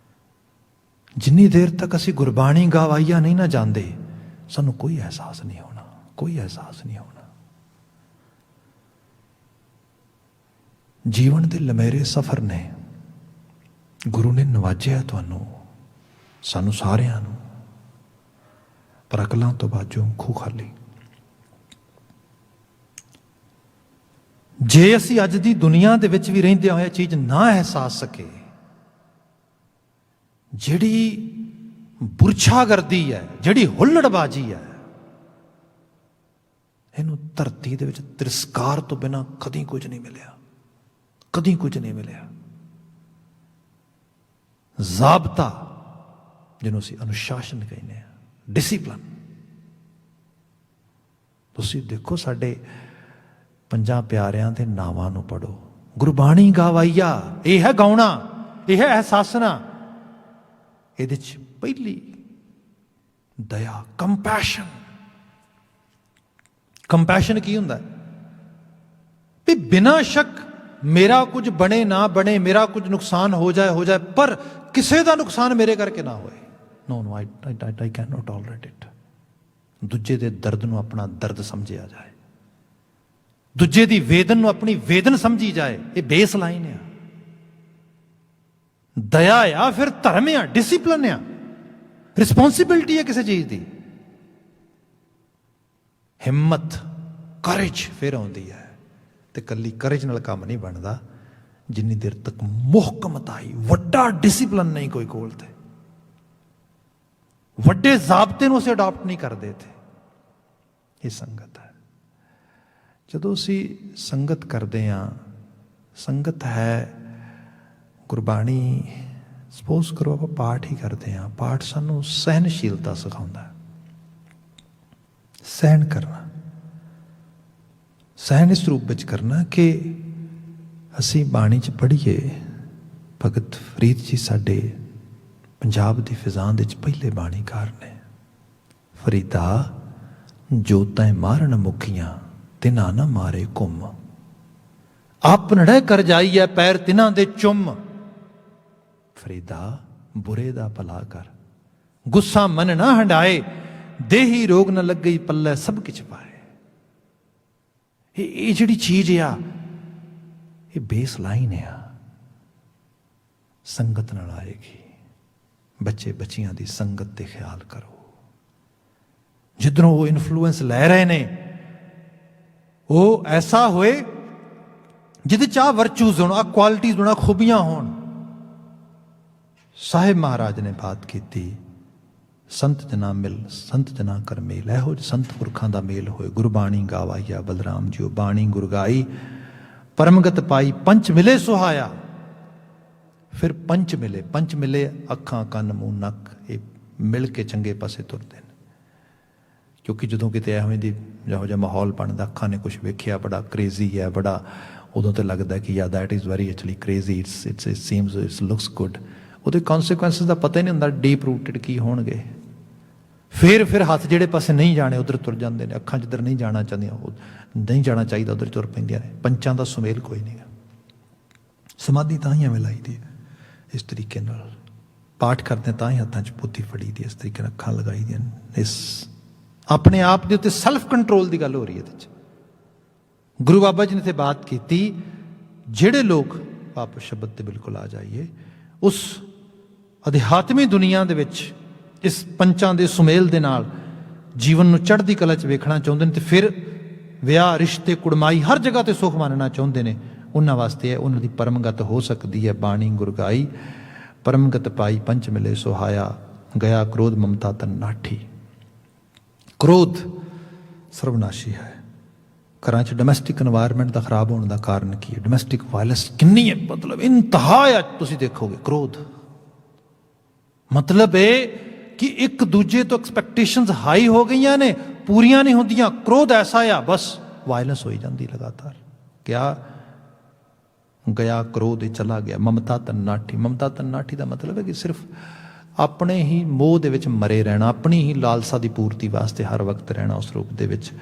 ਜਿੰਨੀ ਦੇਰ ਤੱਕ ਅਸੀਂ ਗੁਰਬਾਣੀ ਗਾਵਾਈਆ ਨਹੀਂ ਨਾ ਜਾਂਦੇ, ਸਾਨੂੰ ਕੋਈ ਅਹਿਸਾਸ ਨਹੀਂ ਹੋਣਾ, ਕੋਈ ਅਹਿਸਾਸ ਨਹੀਂ ਹੋਣਾ। ਜੀਵਨ ਦੇ ਲਮੇਰੇ ਸਫ਼ਰ ਨੇ, ਗੁਰੂ ਨੇ ਨਵਾਜਿਆ ਤੁਹਾਨੂੰ, ਸਾਨੂੰ ਸਾਰਿਆਂ ਨੂੰ, ਪਰ ਅਕਲਾਂ ਤੋਂ ਬਾਝੋਂ ਖੂਹ ਖਾਲੀ। ਜੇ ਅਸੀਂ ਅੱਜ ਦੀ ਦੁਨੀਆ ਦੇ ਵਿੱਚ ਵੀ ਰਹਿੰਦੇ ਹੋਏ ਚੀਜ਼ ਨਾ ਅਹਿਸਾਸ ਸਕੇ, ਜਿਹੜੀ ਬੁਰਛਾਗਰਦੀ ਹੈ, ਜਿਹੜੀ ਹੁੱਲੜਬਾਜ਼ੀ ਹੈ, ਇਹਨੂੰ ਧਰਤੀ ਦੇ ਵਿੱਚ ਤਿਰਸਕਾਰ ਤੋਂ ਬਿਨਾਂ ਕਦੀ ਕੁਝ ਨਹੀਂ ਮਿਲਿਆ, ਕਦੀ ਕੁਝ ਨਹੀਂ ਮਿਲਿਆ। ਜ਼ਾਬਤਾ, ਜਿਹਨੂੰ ਅਸੀਂ ਅਨੁਸ਼ਾਸਨ ਕਹਿੰਦੇ ਹਾਂ, ਡਿਸਿਪਲਨ। ਤੁਸੀਂ ਦੇਖੋ, ਸਾਡੇ ਪੰਜਾਂ ਪਿਆਰਿਆਂ ਦੇ ਨਾਵਾਂ ਨੂੰ ਪੜ੍ਹੋ, ਗੁਰਬਾਣੀ ਗਾਵਾਈਆ, ਇਹ ਹੈ ਗਾਉਣਾ, ਇਹ ਹੈ ਅਹਿਸਾਸਨਾ। ਇਹਦੇ 'ਚ ਪਹਿਲੀ ਦਇਆ, ਕੰਪੈਸ਼ਨ। ਕੰਪੈਸ਼ਨ ਕੀ ਹੁੰਦਾ? ਵੀ ਬਿਨਾਂ ਸ਼ੱਕ ਮੇਰਾ ਕੁਝ ਬਣੇ ਨਾ ਬਣੇ, ਮੇਰਾ ਕੁਝ ਨੁਕਸਾਨ ਹੋ ਜਾਏ, ਪਰ ਕਿਸੇ ਦਾ ਨੁਕਸਾਨ ਮੇਰੇ ਕਰਕੇ ਨਾ ਹੋਏ। No I can not tolerate it. ਦੂਜੇ ਦੇ ਦਰਦ ਨੂੰ ਆਪਣਾ ਦਰਦ ਸਮਝਿਆ ਜਾਏ, ਦੂਜੇ ਦੀ ਵੇਦਨ ਨੂੰ ਆਪਣੀ ਵੇਦਨ ਸਮਝੀ ਜਾਏ। ਇਹ ਬੇਸ ਲਾਈਨ ਆ, ਦਇਆ ਆ, ਫਿਰ ਧਰਮ ਆ, ਡਿਸਿਪਲਨ ਆ, ਰਿਸਪੌਂਸਿਬਿਲਿਟੀ ਹੈ ਕਿਸੇ ਚੀਜ਼ ਦੀ। ਹਿੰਮਤ, ਕਰੇਜ ਫਿਰ ਆਉਂਦੀ ਹੈ। ਤੇ ਕੱਲੀ ਕਰੇਜ ਨਾਲ ਕੰਮ ਨਹੀਂ ਬਣਦਾ, ਜਿੰਨੀ ਦੇਰ ਤੱਕ ਮੁਹਕਮਤਾਈ, ਵੱਡਾ ਡਿਸਿਪਲਨ ਨਹੀਂ ਕੋਈ ਕੋਲ ਤੇ, ਵੱਡੇ ਜ਼ਾਬਤੇ ਨੂੰ ਅਸੀਂ ਅਡਾਪਟ ਨਹੀਂ ਕਰਦੇ ਥੇ। ਇਹ ਸੰਗਤ ਹੈ। ਜਦੋਂ ਅਸੀਂ ਸੰਗਤ ਕਰਦੇ ਹਾਂ, ਸੰਗਤ ਹੈ ਗੁਰਬਾਣੀ। ਸਪੋਜ਼ ਕਰੋ ਆਪਾਂ ਪਾਠ ਹੀ ਕਰਦੇ ਹਾਂ, ਪਾਠ ਸਾਨੂੰ ਸਹਿਨਸ਼ੀਲਤਾ ਸਿਖਾਉਂਦਾ, ਸਹਿਣ ਕਰਨਾ। ਸਹਿਣ ਇਸ ਰੂਪ ਵਿੱਚ ਕਰਨਾ ਕਿ ਅਸੀਂ ਬਾਣੀ 'ਚ ਪੜ੍ਹੀਏ, ਭਗਤ ਫਰੀਦ ਜੀ ਸਾਡੇ ਪੰਜਾਬ ਦੀ ਫਿਜ਼ਾਂ ਦੇ 'ਚ ਪਹਿਲੇ ਬਾਣੀਕਾਰ ਨੇ। ਫਰੀਦਾ ਜੋ ਤੈਂ ਮਾਰਨ ਮੁਖੀਆਂ ਤਿਨਾ ਨਾ ਮਾਰੇ ਘੁੰਮ, ਆਪਨੜੇ ਕਰ ਜਾਈਐ ਪੈਰ ਤਿਨਾਂ ਦੇ ਚੁੰਮ। ਫਰੀਦਾ ਬੁਰੇ ਦਾ ਭਲਾ ਕਰ, ਗੁੱਸਾ ਮਨ ਨਾ ਹੰਡਾਏ, ਦੇਹੀ ਰੋਗ ਨਾ ਲੱਗੇ ਪੱਲੇ ਸਭ ਕਿਛ ਪਾਏ। ਇਹ ਜਿਹੜੀ ਚੀਜ਼ ਆ, ਇਹ ਬੇਸ ਲਾਈਨ ਆ, ਸੰਗਤ ਨਾਲ ਆਏਗੀ। ਬੱਚੇ ਬੱਚੀਆਂ ਦੀ ਸੰਗਤ ਤੇ ਖਿਆਲ ਕਰੋ, ਜਿੱਧਰੋਂ ਉਹ ਇਨਫਲੂਐਂਸ ਲੈ ਰਹੇ ਨੇ ਉਹ ਐਸਾ ਹੋਏ ਜਿਹਦੇ ਚ ਆ ਵਰਚੂਜ਼ ਹੋਣ, ਆ ਕੁਆਲਿਟੀਜ਼ ਹੋਣ, ਖੂਬੀਆਂ ਹੋਣ। ਸਾਹਿਬ ਮਹਾਰਾਜ ਨੇ ਬਾਤ ਕੀਤੀ, ਸੰਤ ਜਨਾ ਮਿਲ ਸੰਤ ਜਨਾ ਕਰ ਮੇਲ। ਇਹੋ ਜਿਹੇ ਸੰਤ ਪੁਰਖਾਂ ਦਾ ਮੇਲ ਹੋਏ। ਗੁਰਬਾਣੀ ਗਾਵਾਈਆ ਬਲਰਾਮ ਜੀਓ, ਬਾਣੀ ਗੁਰ ਗਾਈ ਪਰਮਗਤ ਪਾਈ, ਪੰਚ ਮਿਲੇ ਸੁਹਾਇਆ। ਫਿਰ ਪੰਚ ਮਿਲੇ, ਪੰਚ ਮਿਲੇ ਅੱਖਾਂ ਕੰਨ ਮੂੰਹ ਨੱਕ, ਇਹ ਮਿਲ ਕੇ ਚੰਗੇ ਪਾਸੇ ਤੁਰਦੇ ਨੇ। ਕਿਉਂਕਿ ਜਦੋਂ ਕਿਤੇ ਇਹੋ ਜਿਹਾ ਮਾਹੌਲ ਬਣਦਾ, ਅੱਖਾਂ ਨੇ ਕੁਛ ਵੇਖਿਆ ਬੜਾ ਕ੍ਰੇਜ਼ੀ ਹੈ, ਬੜਾ, ਉਦੋਂ ਤਾਂ ਲੱਗਦਾ ਕਿ ਯਾ that is very actually crazy, it seems it's looks good. ਉਹਦੇ ਕੌਨਸੀਕੁਐਂਸਿਸ ਦਾ ਪਤਾ ਹੀ ਨਹੀਂ ਹੁੰਦਾ ਡੀਪ ਰੂਟਡ ਕੀ ਹੋਣਗੇ। ਫਿਰ ਹੱਥ ਜਿਹੜੇ ਪਾਸੇ ਨਹੀਂ ਜਾਣੇ ਉੱਧਰ ਤੁਰ ਜਾਂਦੇ ਨੇ, ਅੱਖਾਂ ਜਿੱਧਰ ਨਹੀਂ ਜਾਣਾ ਚਾਹੁੰਦੀਆਂ, ਉਹ ਨਹੀਂ ਜਾਣਾ ਚਾਹੀਦਾ ਉੱਧਰ ਤੁਰ ਪੈਂਦੀਆਂ ਨੇ। ਪੰਚਾਂ ਦਾ ਸੁਮੇਲ ਕੋਈ ਨਹੀਂ ਗਾ। ਸਮਾਧੀ ਤਾਂ ਹੀ ਐਵੇਂ ਲਾਈ ਦੀ ਹੈ, ਇਸ ਤਰੀਕੇ ਨਾਲ ਪਾਠ ਕਰਦੇ ਤਾਂ ਹੀ ਹੱਥਾਂ 'ਚ ਪੋਥੀ ਫੜੀ ਦੀ, ਇਸ ਤਰੀਕੇ ਨਾਲ ਅੱਖਾਂ ਲਗਾਈ ਦੀਆਂ। ਇਸ ਆਪਣੇ ਆਪ ਦੇ ਉੱਤੇ ਸੈਲਫ ਕੰਟਰੋਲ ਦੀ ਗੱਲ ਹੋ ਰਹੀ ਹੈ ਇਹਦੇ 'ਚ। ਗੁਰੂ ਬਾਬਾ ਜੀ ਨੇ ਇੱਥੇ ਬਾਤ ਕੀਤੀ, ਜਿਹੜੇ ਲੋਕ ਵਾਪਸ ਸ਼ਬਦ ਤੇ ਬਿਲਕੁਲ ਆ ਜਾਈਏ, ਉਸ ਅਧਿਆਤਮੀ ਦੁਨੀਆ ਦੇ ਵਿੱਚ ਇਸ ਪੰਚਾਂ ਦੇ ਸੁਮੇਲ ਦੇ ਨਾਲ ਜੀਵਨ ਨੂੰ ਚੜ੍ਹਦੀ ਕਲਾ 'ਚ ਵੇਖਣਾ ਚਾਹੁੰਦੇ ਨੇ, ਤੇ ਫਿਰ ਵਿਆਹ ਰਿਸ਼ਤੇ ਕੁੜਮਾਈ ਹਰ ਜਗ੍ਹਾ ਤੇ ਸੁੱਖ ਮਾਨਣਾ ਚਾਹੁੰਦੇ ਨੇ, ਉਹਨਾਂ ਵਾਸਤੇ ਹੈ, ਉਹਨਾਂ ਦੀ ਪਰਮਗਤ ਹੋ ਸਕਦੀ ਹੈ ਬਾਣੀ ਗੁਰਗਾਈ। ਪਰਮਗਤ ਪਾਈ ਪੰਚ ਮਿਲੇ ਸੁਹਾਇਆ, ਗਿਆ ਕ੍ਰੋਧ ਮਮਤਾ ਤਨ ਨਾਠੀ। ਕ੍ਰੋਧ ਸਰਵਨਾਸ਼ੀ ਹੈ। ਘਰਾਂ 'ਚ ਡੋਮੈਸਟਿਕ ਇਨਵਾਇਰਮੈਂਟ ਦਾ ਖਰਾਬ ਹੋਣ ਦਾ ਕਾਰਨ ਕੀ ਹੈ? ਡੋਮੈਸਟਿਕ ਵਾਇਲੈਂਸ ਕਿੰਨੀ ਹੈ, ਮਤਲਬ ਇੰਤਹਾ ਆ। ਤੁਸੀਂ ਦੇਖੋਗੇ ਕ੍ਰੋਧ ਮਤਲਬ ਇਹ ਕਿ ਇੱਕ ਦੂਜੇ ਤੋਂ ਐਕਸਪੈਕਟੇਸ਼ਨਸ ਹਾਈ ਹੋ ਗਈਆਂ ਨੇ, ਪੂਰੀਆਂ ਨਹੀਂ ਹੁੰਦੀਆਂ। ਕ੍ਰੋਧ ਐਸਾ ਆ, ਬਸ ਵਾਇਲੈਂਸ ਹੋਈ ਜਾਂਦੀ ਲਗਾਤਾਰ। ਕਿਆ ਗਿਆ ਕ੍ਰੋਧ ਇਹ ਚਲਾ ਗਿਆ। ਮਮਤਾ ਤਨਾਠੀ, ਮਮਤਾ ਤਨਾਠੀ ਦਾ ਮਤਲਬ ਹੈ ਕਿ ਸਿਰਫ ਆਪਣੇ ਹੀ ਮੋਹ ਦੇ ਵਿੱਚ ਮਰੇ ਰਹਿਣਾ, ਆਪਣੀ ਹੀ ਲਾਲਸਾ ਦੀ ਪੂਰਤੀ ਵਾਸਤੇ ਹਰ ਵਕਤ ਰਹਿਣਾ ਉਸ ਰੂਪ ਦੇ ਵਿੱਚ।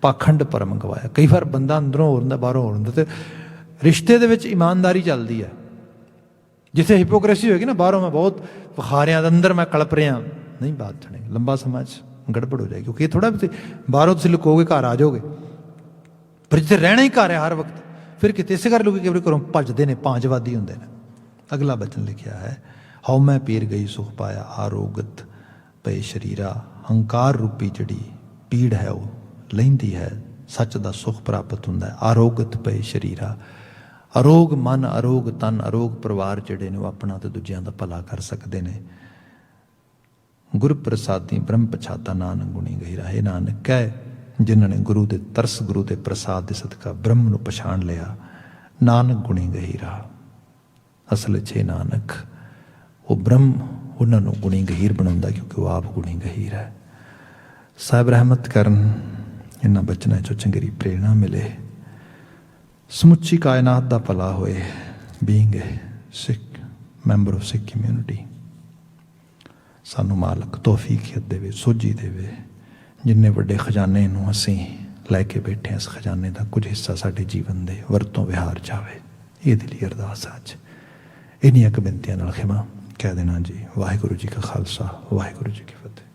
ਪਾਖੰਡ ਪਰਮ ਗਵਾਇਆ। ਕਈ ਵਾਰ ਬੰਦਾ ਅੰਦਰੋਂ ਹੋ ਜਾਂਦਾ, ਬਾਹਰੋਂ ਹੋ ਜਾਂਦਾ, ਤੇ ਰਿਸ਼ਤੇ ਦੇ ਵਿੱਚ ਇਮਾਨਦਾਰੀ ਚੱਲਦੀ ਹੈ। ਜਿੱਥੇ ਹਿਪੋਕ੍ਰੇਸੀ ਹੋਏਗੀ ਨਾ, ਬਾਹਰੋਂ ਮੈਂ ਬਹੁਤ ਵਿਖਾ ਰਿਹਾ, ਅੰਦਰ ਮੈਂ ਕਲਪ ਰਿਹਾ, ਨਹੀਂ ਬਾਤ ਚੜੇਗੀ, ਲੰਬਾ ਸਮਾਂ 'ਚ ਗੜਬੜ ਹੋ ਜਾਏਗੀ। ਕਿਉਂਕਿ ਇਹ ਥੋੜ੍ਹਾ ਵੀ ਬਾਹਰੋਂ ਤੁਸੀਂ ਲੁਕੋਗੇ ਘਰ ਆ ਜਾਓਗੇ, ਪਰ ਜਿੱਥੇ ਰਹਿਣਾ ਹੀ ਘਰ ਹੈ ਹਰ ਵਕਤ, ਫਿਰ ਕਿਤੇ ਇਸੇ ਕਰ ਲੋਕ ਕਈ ਵਾਰ ਘਰੋਂ ਭੱਜਦੇ ਨੇ, ਭਾਂਜਵਾਦੀ ਹੁੰਦੇ ਨੇ। ਅਗਲਾ ਬਚਨ ਲਿਖਿਆ ਹੈ, ਹਉ ਮੈਂ ਪੀਰ ਗਈ ਸੁਖ ਪਾਇਆ, ਆਰੋਗਤ ਪਏ ਸ਼ਰੀਰਾ। ਹੰਕਾਰ ਰੂਪੀ ਜਿਹੜੀ ਪੀੜ ਹੈ ਉਹ ਲੈਂਦੀ ਹੈ, ਸੱਚ ਦਾ ਸੁੱਖ ਪ੍ਰਾਪਤ ਹੁੰਦਾ ਹੈ। ਆਰੋਗਤ ਪਏ ਸ਼ਰੀਰਾ, ਅਰੋਗ ਮਨ, ਅਰੋਗ ਤਨ, ਅਰੋਗ ਪਰਿਵਾਰ ਜਿਹੜੇ ਨੇ ਉਹ ਆਪਣਾ ਤੇ ਦੂਜਿਆਂ ਦਾ ਭਲਾ ਕਰ ਸਕਦੇ ਨੇ। ਗੁਰ ਪ੍ਰਸਾਦੀ ਬ੍ਰਹਮ ਪਛਾਤਾ, ਨਾਨਕ ਗੁਣੀ ਗਹਿਰਾ। ਇਹ ਨਾਨਕ ਕਹਿ, ਜਿਨ੍ਹਾਂ ਨੇ ਗੁਰੂ ਦੇ ਤਰਸ, ਗੁਰੂ ਦੇ ਪ੍ਰਸਾਦ ਦੇ ਸਦਕਾ ਬ੍ਰਹਮ ਨੂੰ ਪਛਾਣ ਲਿਆ, ਨਾਨਕ ਗੁਣੀ ਗਹਿਰਾ। ਅਸਲ 'ਚ ਨਾਨਕ ਉਹ ਬ੍ਰਹਮ ਉਹਨਾਂ ਨੂੰ ਗੁਣੀ ਗਹੀਰ ਬਣਾਉਂਦਾ, ਕਿਉਂਕਿ ਉਹ ਆਪ ਗੁਣੀ ਗਹੀਰ ਹੈ। ਸਾਹਿਬ ਰਹਿਮਤ ਕਰਨ, ਇਹਨਾਂ ਬਚਨਾਂ 'ਚੋਂ ਚੰਗੇਰੀ ਪ੍ਰੇਰਣਾ ਮਿਲੇ, ਸਮੁੱਚੀ ਕਾਇਨਾਤ ਦਾ ਭਲਾ ਹੋਏ। Being A Sikh member of Sikh community, ਸਾਨੂੰ ਮਾਲਕ ਤੌਫੀਕੀਅਤ ਦੇਵੇ, ਸੋਝੀ ਦੇਵੇ। ਜਿੰਨੇ ਵੱਡੇ ਖਜ਼ਾਨੇ ਨੂੰ ਅਸੀਂ ਲੈ ਕੇ ਬੈਠੇ, ਇਸ ਖਜ਼ਾਨੇ ਦਾ ਕੁਝ ਹਿੱਸਾ ਸਾਡੇ ਜੀਵਨ ਦੇ ਵਰਤੋਂ ਵਿਹਾਰ ਜਾਵੇ। ਇਹਦੇ ਲਈ ਅਰਦਾਸ ਅੱਜ ਇੰਨੀਆਂ ਕੁ ਬੇਨਤੀਆਂ ਨਾਲ ਖਿਮਾ ਕਹਿ ਦੇਣਾ ਜੀ। ਵਾਹਿਗੁਰੂ ਜੀ ਕਾ ਖਾਲਸਾ, ਵਾਹਿਗੁਰੂ ਜੀ ਕੀ ਫਤਿਹ।